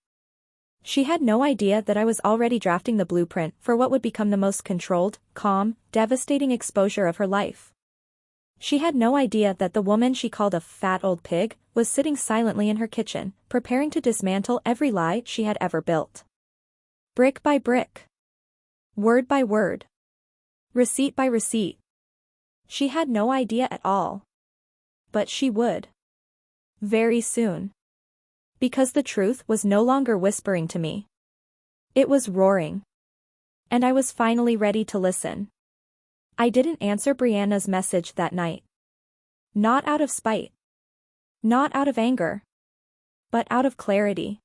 She had no idea that I was already drafting the blueprint for what would become the most controlled, calm, devastating exposure of her life. She had no idea that the woman she called a fat old pig was sitting silently in her kitchen, preparing to dismantle every lie she had ever built. Brick by brick. Word by word. Receipt by receipt. She had no idea at all. But she would. Very soon. Because the truth was no longer whispering to me. It was roaring. And I was finally ready to listen. I didn't answer Brianna's message that night. Not out of spite. Not out of anger. But out of clarity.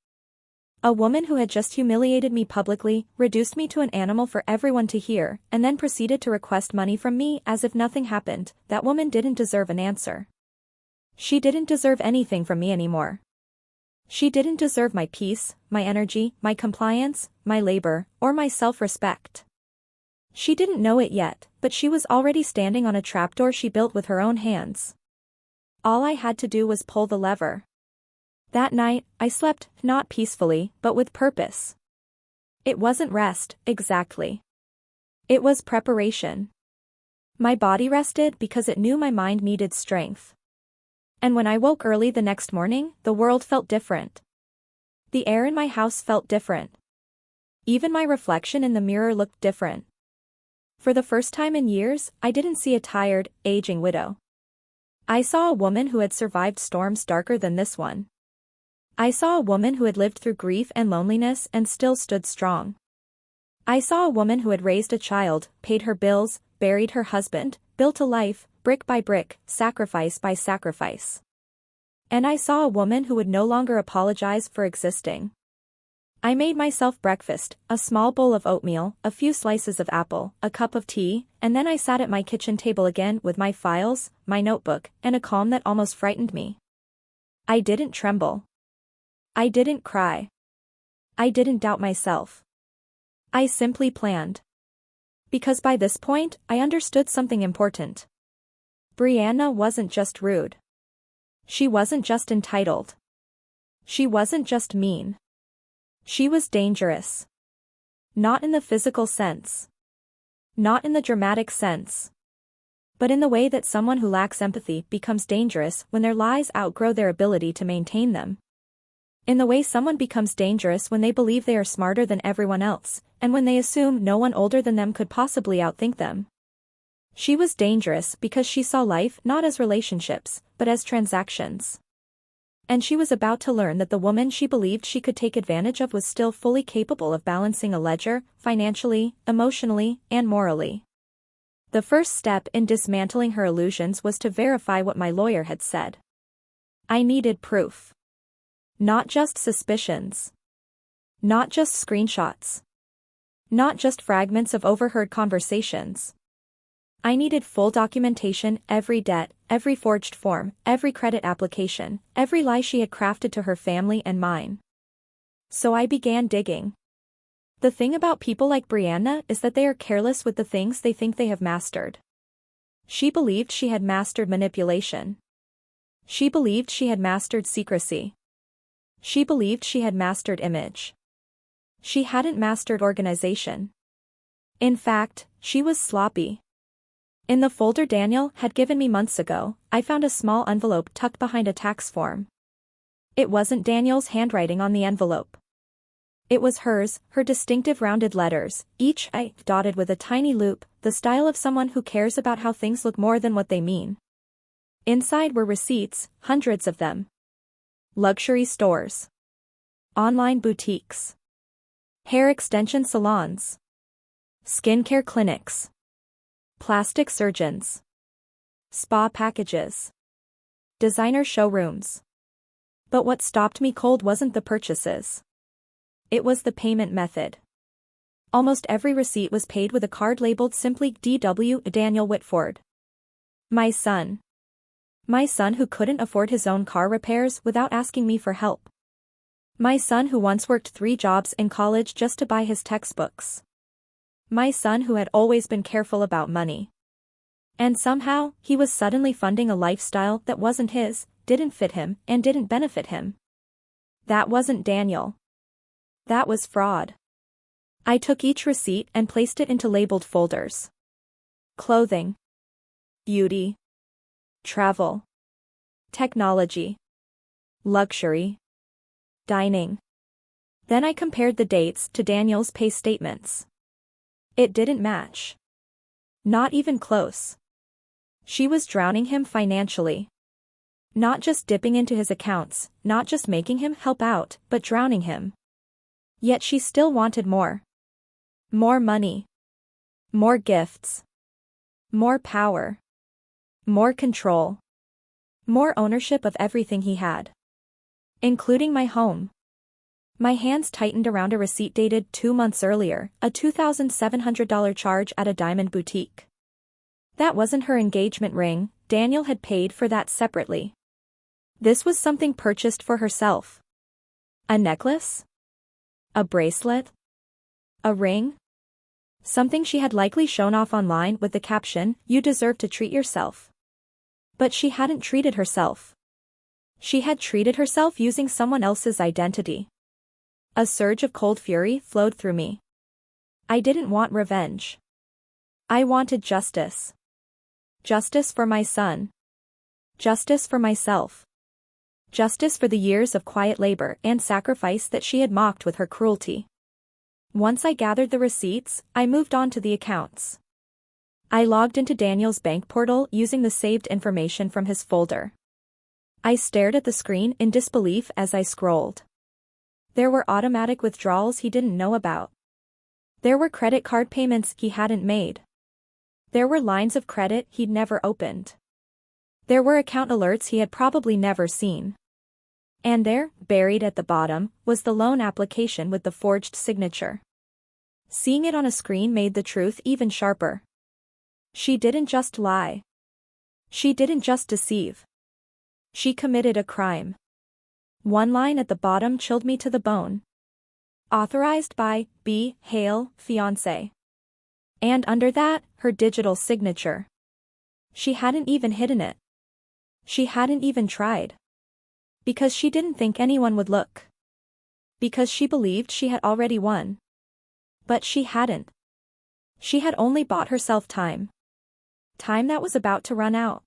A woman who had just humiliated me publicly, reduced me to an animal for everyone to hear, and then proceeded to request money from me as if nothing happened. That woman didn't deserve an answer. She didn't deserve anything from me anymore. She didn't deserve my peace, my energy, my compliance, my labor, or my self-respect. She didn't know it yet, but she was already standing on a trapdoor she built with her own hands. All I had to do was pull the lever. That night, I slept, not peacefully, but with purpose. It wasn't rest, exactly. It was preparation. My body rested because it knew my mind needed strength. And when I woke early the next morning, the world felt different. The air in my house felt different. Even my reflection in the mirror looked different. For the first time in years, I didn't see a tired, aging widow. I saw a woman who had survived storms darker than this one. I saw a woman who had lived through grief and loneliness and still stood strong. I saw a woman who had raised a child, paid her bills, buried her husband, built a life, brick by brick, sacrifice by sacrifice. And I saw a woman who would no longer apologize for existing. I made myself breakfast, a small bowl of oatmeal, a few slices of apple, a cup of tea, and then I sat at my kitchen table again with my files, my notebook, and a calm that almost frightened me. I didn't tremble. I didn't cry. I didn't doubt myself. I simply planned. Because by this point, I understood something important. Brianna wasn't just rude. She wasn't just entitled. She wasn't just mean. She was dangerous. Not in the physical sense. Not in the dramatic sense. But in the way that someone who lacks empathy becomes dangerous when their lies outgrow their ability to maintain them. In the way someone becomes dangerous when they believe they are smarter than everyone else, and when they assume no one older than them could possibly outthink them. She was dangerous because she saw life not as relationships, but as transactions. And she was about to learn that the woman she believed she could take advantage of was still fully capable of balancing a ledger, financially, emotionally, and morally. The first step in dismantling her illusions was to verify what my lawyer had said. I needed proof. Not just suspicions. Not just screenshots. Not just fragments of overheard conversations. I needed full documentation, every debt, every forged form, every credit application, every lie she had crafted to her family and mine. So I began digging. The thing about people like Brianna is that they are careless with the things they think they have mastered. She believed she had mastered manipulation. She believed she had mastered secrecy. She believed she had mastered image. She hadn't mastered organization. In fact, she was sloppy. In the folder Daniel had given me months ago, I found a small envelope tucked behind a tax form. It wasn't Daniel's handwriting on the envelope. It was hers, her distinctive rounded letters, each I dotted with a tiny loop, the style of someone who cares about how things look more than what they mean. Inside were receipts, hundreds of them. Luxury stores. Online boutiques. Hair extension salons. Skincare clinics. Plastic surgeons. Spa packages. Designer showrooms. But what stopped me cold wasn't the purchases. It was the payment method. Almost every receipt was paid with a card labeled simply D.W. Daniel Whitford. My son. My son who couldn't afford his own car repairs without asking me for help. My son who once worked 3 jobs in college just to buy his textbooks. My son who had always been careful about money. And somehow, he was suddenly funding a lifestyle that wasn't his, didn't fit him, and didn't benefit him. That wasn't Daniel. That was fraud. I took each receipt and placed it into labeled folders. Clothing. Beauty. Travel. Technology. Luxury. Dining. Then I compared the dates to Daniel's pay statements. It didn't match. Not even close. She was drowning him financially. Not just dipping into his accounts, not just making him help out, but drowning him. Yet she still wanted more. More money. More gifts. More power. More control. More ownership of everything he had. Including my home. My hands tightened around a receipt dated 2 months earlier, a $2,700 charge at a diamond boutique. That wasn't her engagement ring, Daniel had paid for that separately. This was something purchased for herself. A necklace? A bracelet? A ring? Something she had likely shown off online with the caption, "You deserve to treat yourself." But she hadn't treated herself. She had treated herself using someone else's identity. A surge of cold fury flowed through me. I didn't want revenge. I wanted justice. Justice for my son. Justice for myself. Justice for the years of quiet labor and sacrifice that she had mocked with her cruelty. Once I gathered the receipts, I moved on to the accounts. I logged into Daniel's bank portal using the saved information from his folder. I stared at the screen in disbelief as I scrolled. There were automatic withdrawals he didn't know about. There were credit card payments he hadn't made. There were lines of credit he'd never opened. There were account alerts he had probably never seen. And there, buried at the bottom, was the loan application with the forged signature. Seeing it on a screen made the truth even sharper. She didn't just lie. She didn't just deceive. She committed a crime. One line at the bottom chilled me to the bone. Authorized by B. Hale, fiancé. And under that, her digital signature. She hadn't even hidden it. She hadn't even tried. Because she didn't think anyone would look. Because she believed she had already won. But she hadn't. She had only bought herself time. Time that was about to run out.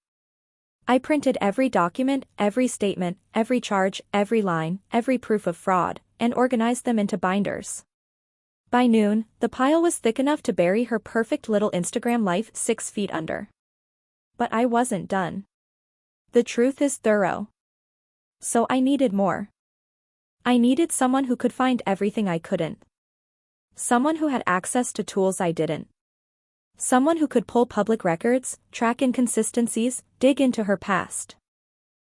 I printed every document, every statement, every charge, every line, every proof of fraud, and organized them into binders. By noon, the pile was thick enough to bury her perfect little Instagram life 6 feet under. But I wasn't done. The truth is thorough. So I needed more. I needed someone who could find everything I couldn't. Someone who had access to tools I didn't. Someone who could pull public records, track inconsistencies, dig into her past.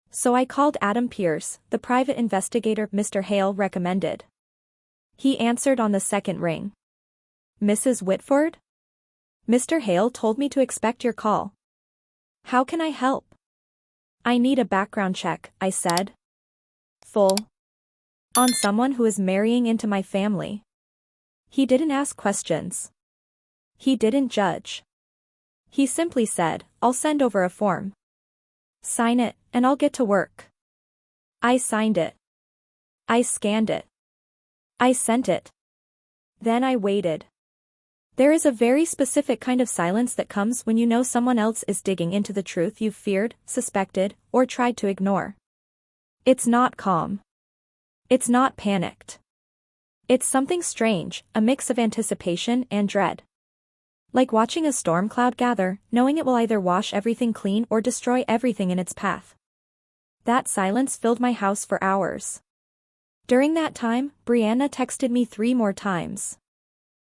So I called Adam Pierce, the private investigator Mr. Hale recommended. He answered on the second ring. "Mrs. Whitford? Mr. Hale told me to expect your call. How can I help?" "I need a background check," I said. "Full. On someone who is marrying into my family." He didn't ask questions. He didn't judge. He simply said, "I'll send over a form. Sign it, and I'll get to work." I signed it. I scanned it. I sent it. Then I waited. There is a very specific kind of silence that comes when you know someone else is digging into the truth you've feared, suspected, or tried to ignore. It's not calm. It's not panicked. It's something strange, a mix of anticipation and dread. Like watching a storm cloud gather, knowing it will either wash everything clean or destroy everything in its path. That silence filled my house for hours. During that time, Brianna texted me 3 more times.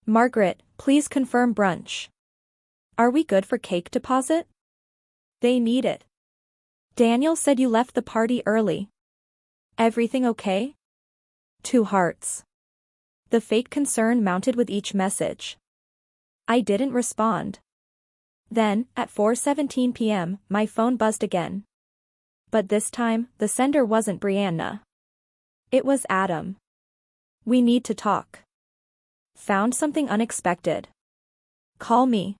"Margaret, please confirm brunch. Are we good for cake deposit? They need it. Daniel said you left the party early. Everything okay?" 2 hearts. The fake concern mounted with each message. I didn't respond. Then, at 4:17 p.m., my phone buzzed again. But this time, the sender wasn't Brianna. It was Adam. "We need to talk. Found something unexpected. Call me."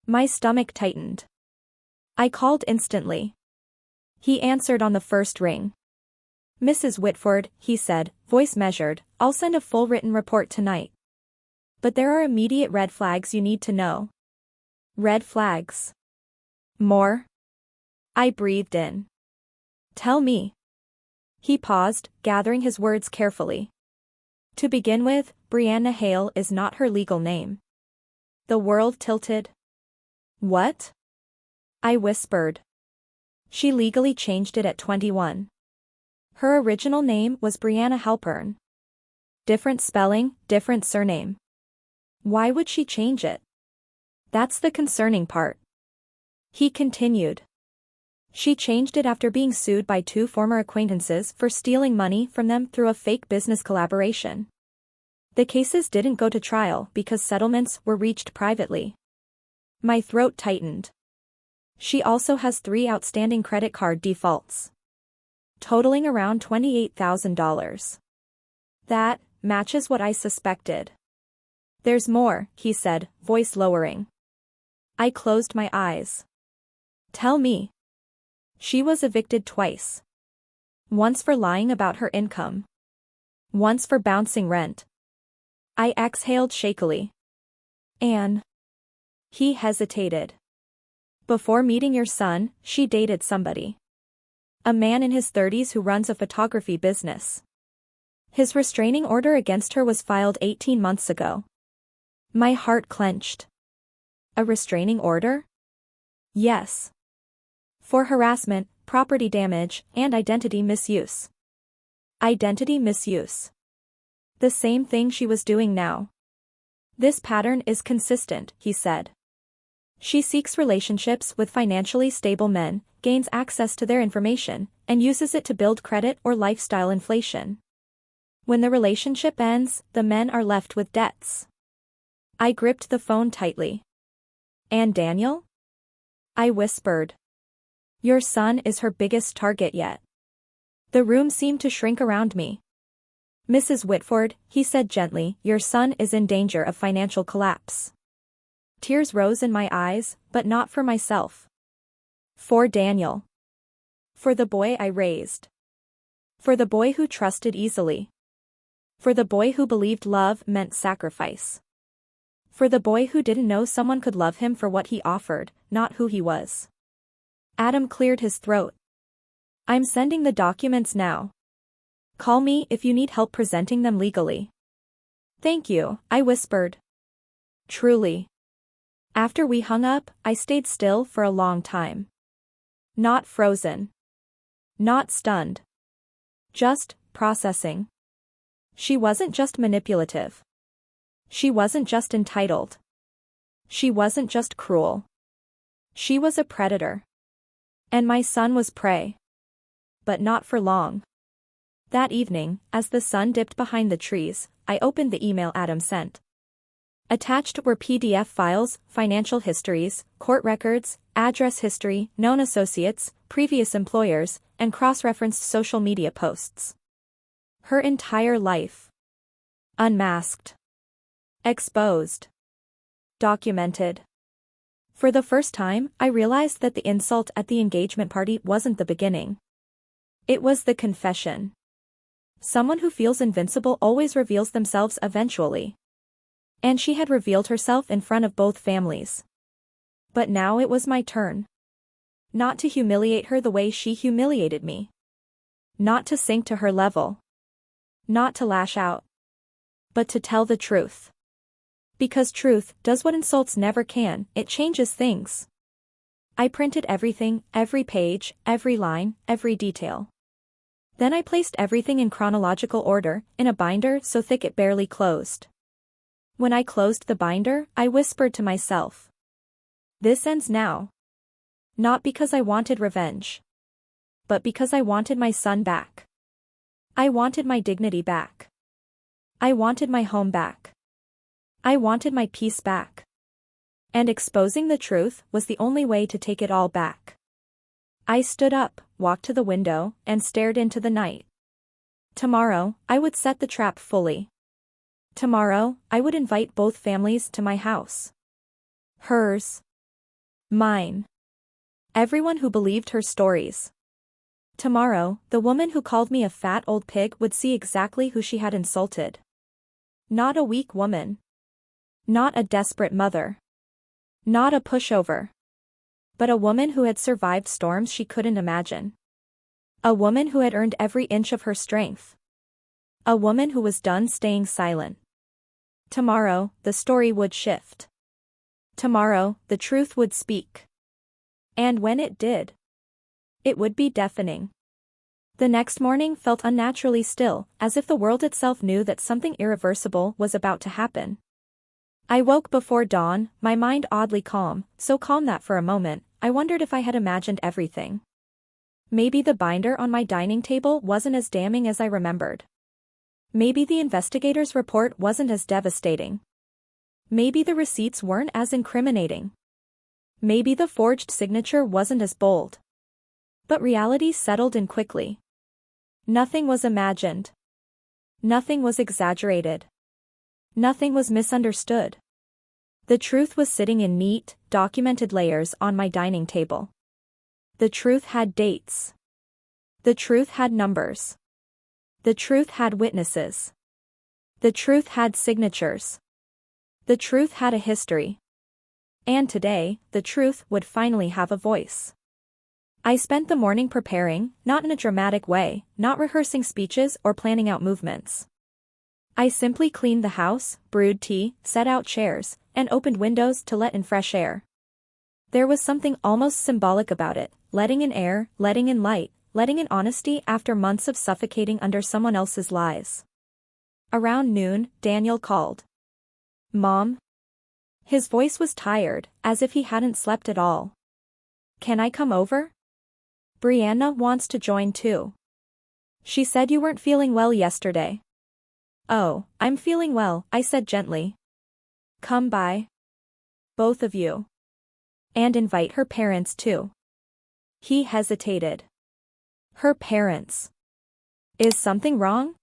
My stomach tightened. I called instantly. He answered on the first ring. "Mrs. Whitford," he said, voice measured, "I'll send a full written report tonight. But there are immediate red flags you need to know." Red flags. More? I breathed in. "Tell me." He paused, gathering his words carefully. "To begin with, Brianna Hale is not her legal name." The world tilted. "What?" I whispered. "She legally changed it at 21. Her original name was Brianna Halpern. Different spelling, different surname. Why would she change it? That's the concerning part." He continued. She changed it after being sued by two former acquaintances for stealing money from them through a fake business collaboration. The cases didn't go to trial because settlements were reached privately. My throat tightened. She also has 3 outstanding credit card defaults, totaling around $28,000. That matches what I suspected. There's more, he said, voice lowering. I closed my eyes. Tell me. She was evicted twice. Once for lying about her income. Once for bouncing rent. I exhaled shakily. Anne. He hesitated. Before meeting your son, she dated somebody. A man in his 30s who runs a photography business. His restraining order against her was filed 18 months ago. My heart clenched. A restraining order? Yes. For harassment, property damage, and identity misuse. Identity misuse. The same thing she was doing now. This pattern is consistent, he said. She seeks relationships with financially stable men, gains access to their information, and uses it to build credit or lifestyle inflation. When the relationship ends, the men are left with debts. I gripped the phone tightly. And Daniel? I whispered. Your son is her biggest target yet. The room seemed to shrink around me. Mrs. Whitford, he said gently, your son is in danger of financial collapse. Tears rose in my eyes, but not for myself. For Daniel. For the boy I raised. For the boy who trusted easily. For the boy who believed love meant sacrifice. For the boy who didn't know someone could love him for what he offered, not who he was. Adam cleared his throat. I'm sending the documents now. Call me if you need help presenting them legally. Thank you, I whispered. Truly. After we hung up, I stayed still for a long time. Not frozen. Not stunned. Just processing. She wasn't just manipulative. She wasn't just entitled. She wasn't just cruel. She was a predator. And my son was prey. But not for long. That evening, as the sun dipped behind the trees, I opened the email Adam sent. Attached were PDF files, financial histories, court records, address history, known associates, previous employers, and cross-referenced social media posts. Her entire life. Unmasked. Exposed. Documented. For the first time, I realized that the insult at the engagement party wasn't the beginning. It was the confession. Someone who feels invincible always reveals themselves eventually. And she had revealed herself in front of both families. But now it was my turn. Not to humiliate her the way she humiliated me. Not to sink to her level. Not to lash out. But to tell the truth. Because truth does what insults never can, it changes things. I printed everything, every page, every line, every detail. Then I placed everything in chronological order, in a binder so thick it barely closed. When I closed the binder, I whispered to myself. This ends now. Not because I wanted revenge. But because I wanted my son back. I wanted my dignity back. I wanted my home back. I wanted my peace back. And exposing the truth was the only way to take it all back. I stood up, walked to the window, and stared into the night. Tomorrow, I would set the trap fully. Tomorrow, I would invite both families to my house. Hers. Mine. Everyone who believed her stories. Tomorrow, the woman who called me a fat old pig would see exactly who she had insulted. Not a weak woman. Not a desperate mother. Not a pushover. But a woman who had survived storms she couldn't imagine. A woman who had earned every inch of her strength. A woman who was done staying silent. Tomorrow, the story would shift. Tomorrow, the truth would speak. And when it did, it would be deafening. The next morning felt unnaturally still, as if the world itself knew that something irreversible was about to happen. I woke before dawn, my mind oddly calm, so calm that for a moment, I wondered if I had imagined everything. Maybe the binder on my dining table wasn't as damning as I remembered. Maybe the investigator's report wasn't as devastating. Maybe the receipts weren't as incriminating. Maybe the forged signature wasn't as bold. But reality settled in quickly. Nothing was imagined. Nothing was exaggerated. Nothing was misunderstood. The truth was sitting in neat, documented layers on my dining table. The truth had dates. The truth had numbers. The truth had witnesses. The truth had signatures. The truth had a history. And today, the truth would finally have a voice. I spent the morning preparing, not in a dramatic way, not rehearsing speeches or planning out movements. I simply cleaned the house, brewed tea, set out chairs, and opened windows to let in fresh air. There was something almost symbolic about it, letting in air, letting in light, letting in honesty after months of suffocating under someone else's lies. Around noon, Daniel called. "Mom?" His voice was tired, as if he hadn't slept at all. "Can I come over? Brianna wants to join too. She said you weren't feeling well yesterday." "Oh, I'm feeling well," I said gently. "Come by. Both of you. And invite her parents too." He hesitated. Her parents. Is something wrong?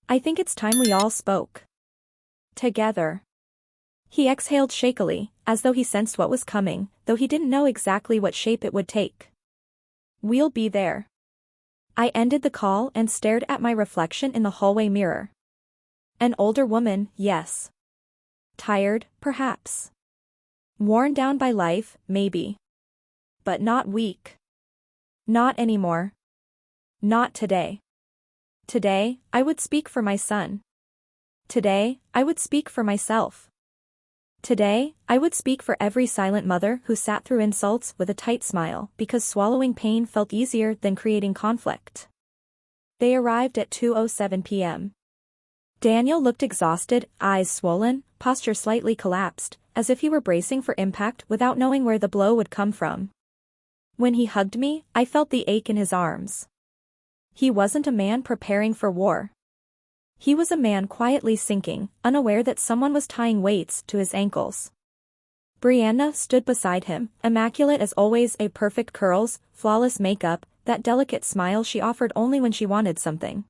"I think it's time we all spoke. Together." He exhaled shakily, as though he sensed what was coming, though he didn't know exactly what shape it would take. "We'll be there." I ended the call and stared at my reflection in the hallway mirror. An older woman, yes. Tired, perhaps. Worn down by life, maybe. But not weak. Not anymore. Not today. Today, I would speak for my son. Today, I would speak for myself. Today, I would speak for every silent mother who sat through insults with a tight smile because swallowing pain felt easier than creating conflict. They arrived at 2:07 p.m. Daniel looked exhausted, eyes swollen, posture slightly collapsed, as if he were bracing for impact without knowing where the blow would come from. When he hugged me, I felt the ache in his arms. He wasn't a man preparing for war. He was a man quietly sinking, unaware that someone was tying weights to his ankles. Brianna stood beside him, immaculate as always, a perfect curls, flawless makeup, that delicate smile she offered only when she wanted something.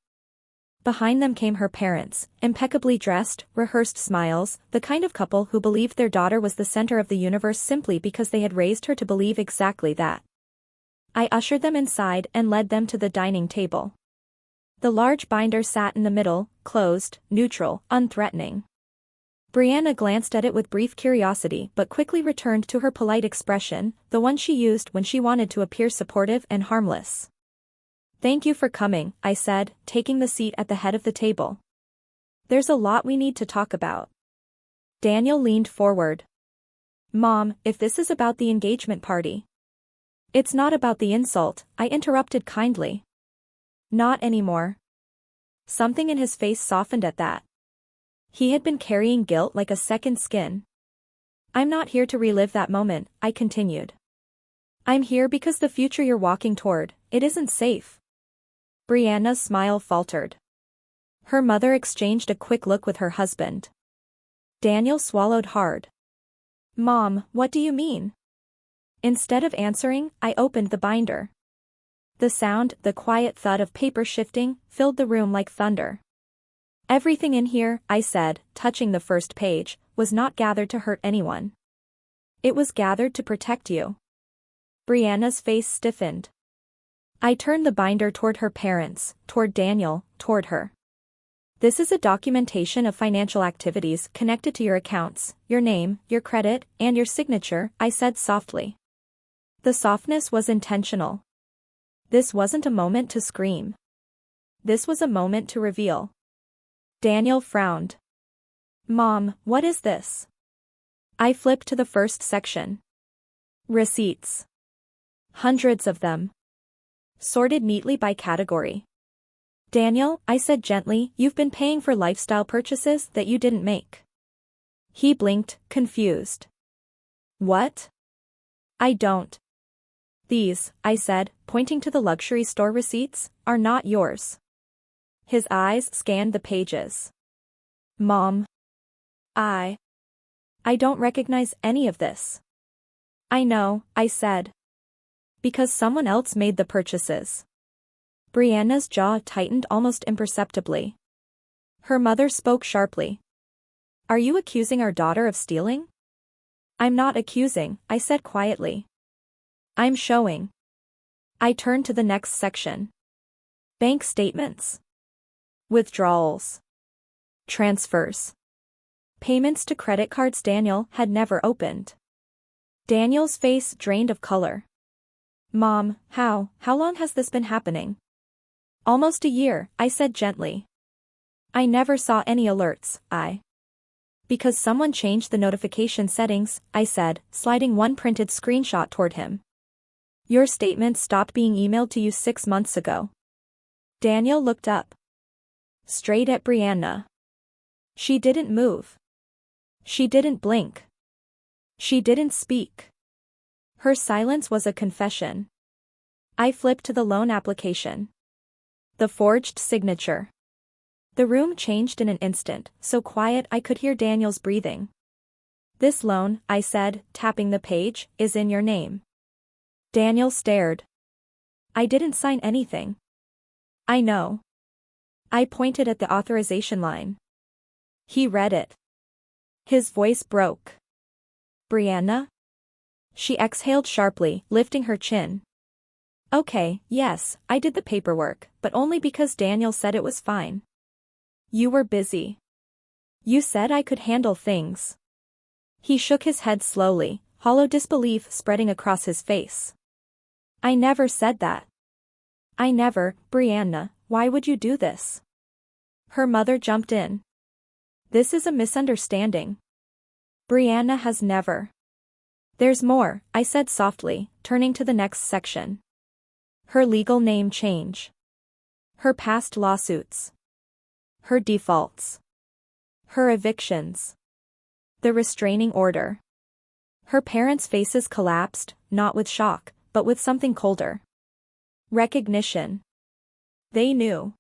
Behind them came her parents, impeccably dressed, rehearsed smiles, the kind of couple who believed their daughter was the center of the universe simply because they had raised her to believe exactly that. I ushered them inside and led them to the dining table. The large binder sat in the middle, closed, neutral, unthreatening. Brianna glanced at it with brief curiosity but quickly returned to her polite expression, the one she used when she wanted to appear supportive and harmless. "Thank you for coming," I said, taking the seat at the head of the table. "There's a lot we need to talk about." Daniel leaned forward. "Mom, if this is about the engagement party." "It's not about the insult," I interrupted kindly. "Not anymore." Something in his face softened at that. He had been carrying guilt like a second skin. "I'm not here to relive that moment," I continued. "I'm here because the future you're walking toward, it isn't safe." Brianna's smile faltered. Her mother exchanged a quick look with her husband. Daniel swallowed hard. "Mom, what do you mean?" Instead of answering, I opened the binder. The sound, the quiet thud of paper shifting, filled the room like thunder. "Everything in here," I said, touching the first page, "was not gathered to hurt anyone. It was gathered to protect you." Brianna's face stiffened. I turned the binder toward her parents, toward Daniel, toward her. "This is a documentation of financial activities connected to your accounts, your name, your credit, and your signature," I said softly. The softness was intentional. This wasn't a moment to scream. This was a moment to reveal. Daniel frowned. "Mom, what is this?" I flipped to the first section. Receipts. Hundreds of them. Sorted neatly by category. "Daniel," I said gently, "you've been paying for lifestyle purchases that you didn't make." He blinked, confused. "What?" "I don't." These, I said, pointing to the luxury store receipts, are not yours. His eyes scanned the pages. Mom. I don't recognize any of this. I know, I said. Because someone else made the purchases. Brianna's jaw tightened almost imperceptibly. Her mother spoke sharply. Are you accusing our daughter of stealing? I'm not accusing, I said quietly. I'm showing. I turned to the next section. Bank statements. Withdrawals. Transfers. Payments to credit cards Daniel had never opened. Daniel's face drained of color. Mom, how long has this been happening? Almost a year, I said gently. I never saw any alerts, Because someone changed the notification settings, I said, sliding one printed screenshot toward him. Your statement stopped being emailed to you 6 months ago. Daniel looked up. Straight at Brianna. She didn't move. She didn't blink. She didn't speak. Her silence was a confession. I flipped to the loan application. The forged signature. The room changed in an instant, so quiet I could hear Daniel's breathing. This loan, I said, tapping the page, is in your name. Daniel stared. I didn't sign anything. I know. I pointed at the authorization line. He read it. His voice broke. Brianna? She exhaled sharply, lifting her chin. Okay, yes, I did the paperwork, but only because Daniel said it was fine. You were busy. You said I could handle things. He shook his head slowly, hollow disbelief spreading across his face. I never said that. I never, Brianna, why would you do this? Her mother jumped in. This is a misunderstanding. Brianna has never. There's more, I said softly, turning to the next section. Her legal name change. Her past lawsuits. Her defaults. Her evictions. The restraining order. Her parents' faces collapsed, not with shock, but with something colder. Recognition. They knew.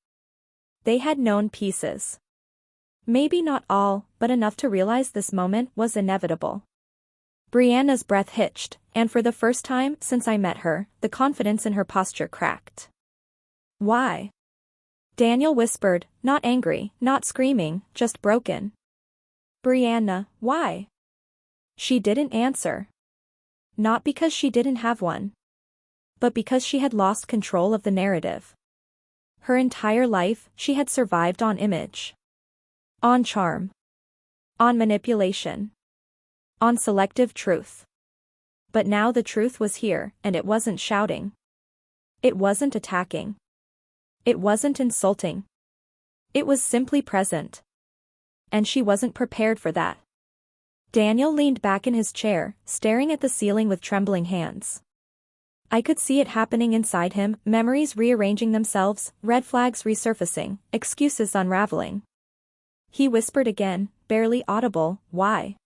They had known pieces. Maybe not all, but enough to realize this moment was inevitable. Brianna's breath hitched, and for the first time since I met her, the confidence in her posture cracked. Why? Daniel whispered, not angry, not screaming, just broken. Brianna, why? She didn't answer. Not because she didn't have one. But because she had lost control of the narrative. Her entire life, she had survived on image. On charm. On manipulation. On selective truth. But now the truth was here, and it wasn't shouting. It wasn't attacking. It wasn't insulting. It was simply present. And she wasn't prepared for that. Daniel leaned back in his chair, staring at the ceiling with trembling hands. I could see it happening inside him, memories rearranging themselves, red flags resurfacing, excuses unraveling. He whispered again, barely audible, why?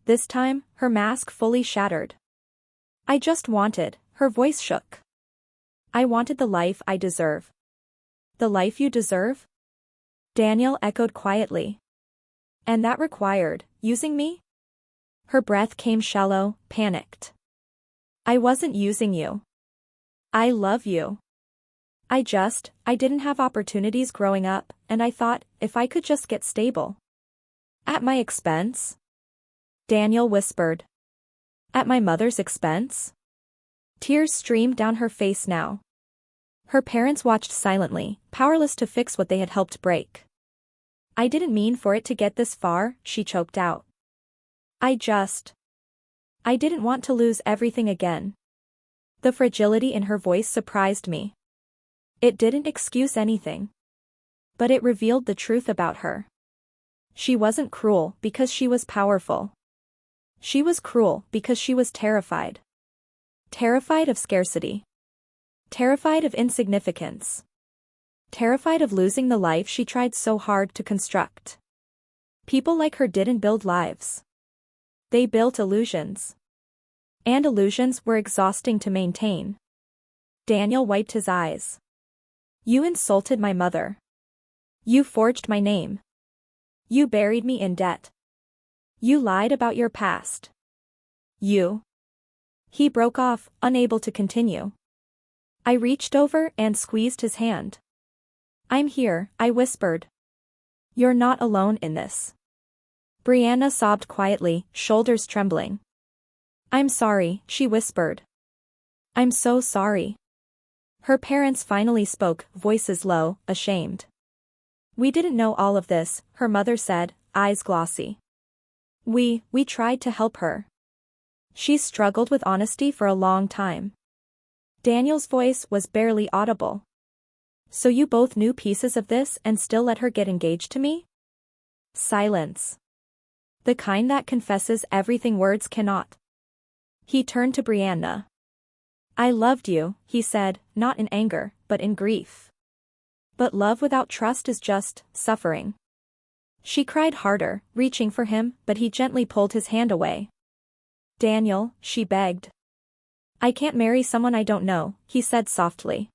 This time, her mask fully shattered. I just wanted, her voice shook. I wanted the life I deserve. The life you deserve? Daniel echoed quietly. And that required, using me? Her breath came shallow, panicked. I wasn't using you. I love you. I didn't have opportunities growing up, and I thought, if I could just get stable. At my expense? Daniel whispered. At my mother's expense? Tears streamed down her face now. Her parents watched silently, powerless to fix what they had helped break. I didn't mean for it to get this far, she choked out. I didn't want to lose everything again. The fragility in her voice surprised me. It didn't excuse anything. But it revealed the truth about her. She wasn't cruel because she was powerful. She was cruel because she was terrified. Terrified of scarcity. Terrified of insignificance. Terrified of losing the life she tried so hard to construct. People like her didn't build lives. They built illusions. And illusions were exhausting to maintain. Daniel wiped his eyes. You insulted my mother. You forged my name. You buried me in debt. You lied about your past. You. He broke off, unable to continue. I reached over and squeezed his hand. I'm here, I whispered. You're not alone in this. Brianna sobbed quietly, shoulders trembling. I'm sorry, she whispered. I'm so sorry. Her parents finally spoke, voices low, ashamed. We didn't know all of this, her mother said, eyes glossy. We tried to help her. She struggled with honesty for a long time. Daniel's voice was barely audible. So you both knew pieces of this and still let her get engaged to me? Silence. The kind that confesses everything words cannot. He turned to Brianna. I loved you, he said, not in anger, but in grief. But love without trust is just suffering. She cried harder, reaching for him, but he gently pulled his hand away. Daniel, she begged. I can't marry someone I don't know, he said softly.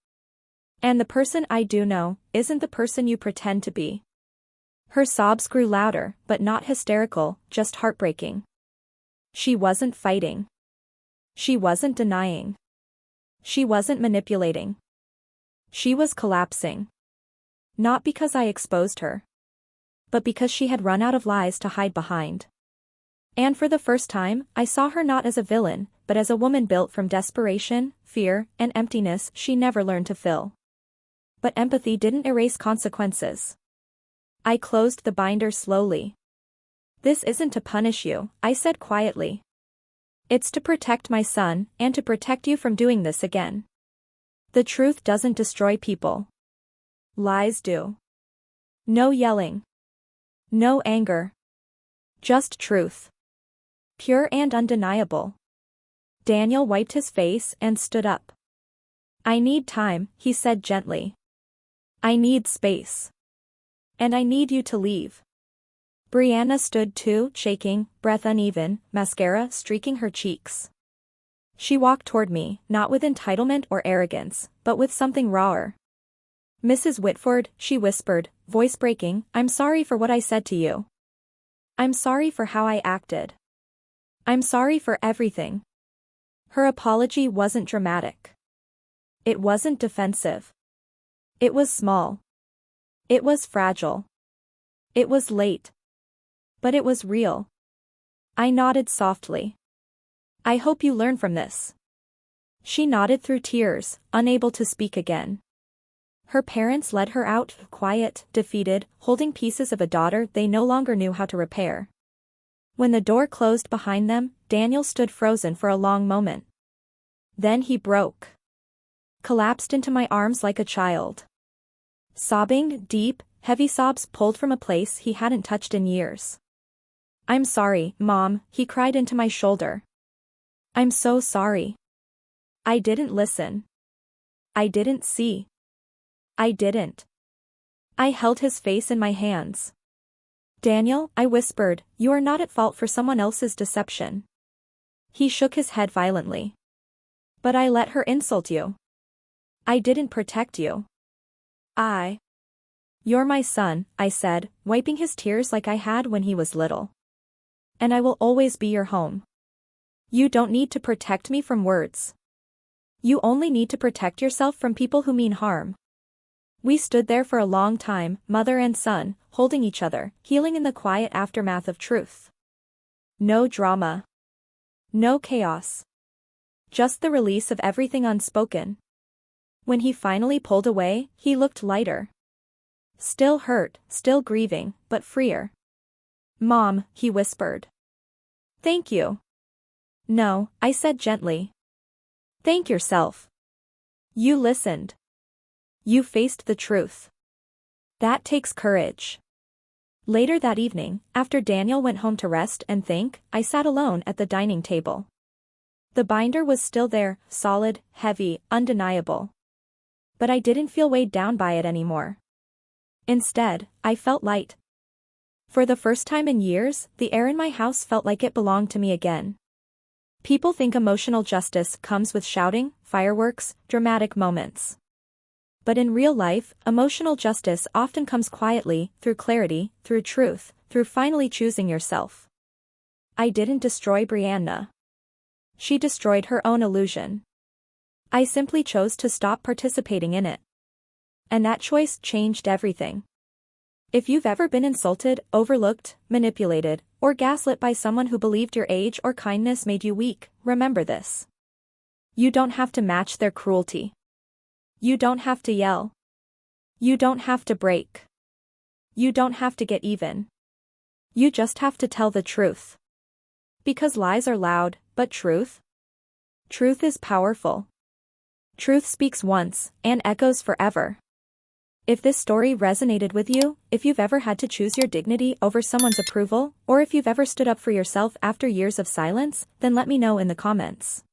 And the person I do know isn't the person you pretend to be. Her sobs grew louder, but not hysterical, just heartbreaking. She wasn't fighting. She wasn't denying. She wasn't manipulating. She was collapsing. Not because I exposed her, but because she had run out of lies to hide behind. And for the first time, I saw her not as a villain, but as a woman built from desperation, fear, and emptiness she never learned to fill. But empathy didn't erase consequences. I closed the binder slowly. This isn't to punish you, I said quietly. It's to protect my son, and to protect you from doing this again. The truth doesn't destroy people. Lies do. No yelling. No anger. Just truth. Pure and undeniable. Daniel wiped his face and stood up. I need time, he said gently. I need space. And I need you to leave. Brianna stood too, shaking, breath uneven, mascara streaking her cheeks. She walked toward me, not with entitlement or arrogance, but with something rawer. Mrs. Whitford, she whispered, voice breaking, I'm sorry for what I said to you. I'm sorry for how I acted. I'm sorry for everything. Her apology wasn't dramatic. It wasn't defensive. It was small. It was fragile. It was late. But it was real. I nodded softly. I hope you learn from this. She nodded through tears, unable to speak again. Her parents led her out, quiet, defeated, holding pieces of a daughter they no longer knew how to repair. When the door closed behind them, Daniel stood frozen for a long moment. Then he broke. Collapsed into my arms like a child. Sobbing, deep, heavy sobs pulled from a place he hadn't touched in years. I'm sorry, Mom, he cried into my shoulder. I'm so sorry. I didn't listen. I didn't see. I didn't. I held his face in my hands. Daniel, I whispered, you are not at fault for someone else's deception. He shook his head violently. But I let her insult you. I didn't protect you. You're my son, I said, wiping his tears like I had when he was little. And I will always be your home. You don't need to protect me from words. You only need to protect yourself from people who mean harm. We stood there for a long time, mother and son, holding each other, healing in the quiet aftermath of truth. No drama. No chaos. Just the release of everything unspoken. When he finally pulled away, he looked lighter. Still hurt, still grieving, but freer. Mom, he whispered. Thank you. No, I said gently. Thank yourself. You listened. You faced the truth. That takes courage. Later that evening, after Daniel went home to rest and think, I sat alone at the dining table. The binder was still there, solid, heavy, undeniable. But I didn't feel weighed down by it anymore. Instead, I felt light. For the first time in years, the air in my house felt like it belonged to me again. People think emotional justice comes with shouting, fireworks, dramatic moments. But in real life, emotional justice often comes quietly, through clarity, through truth, through finally choosing yourself. I didn't destroy Brianna. She destroyed her own illusion. I simply chose to stop participating in it. And that choice changed everything. If you've ever been insulted, overlooked, manipulated, or gaslit by someone who believed your age or kindness made you weak, remember this. You don't have to match their cruelty. You don't have to yell. You don't have to break. You don't have to get even. You just have to tell the truth. Because lies are loud, but truth? Truth is powerful. Truth speaks once, and echoes forever. If this story resonated with you, if you've ever had to choose your dignity over someone's approval, or if you've ever stood up for yourself after years of silence, then let me know in the comments.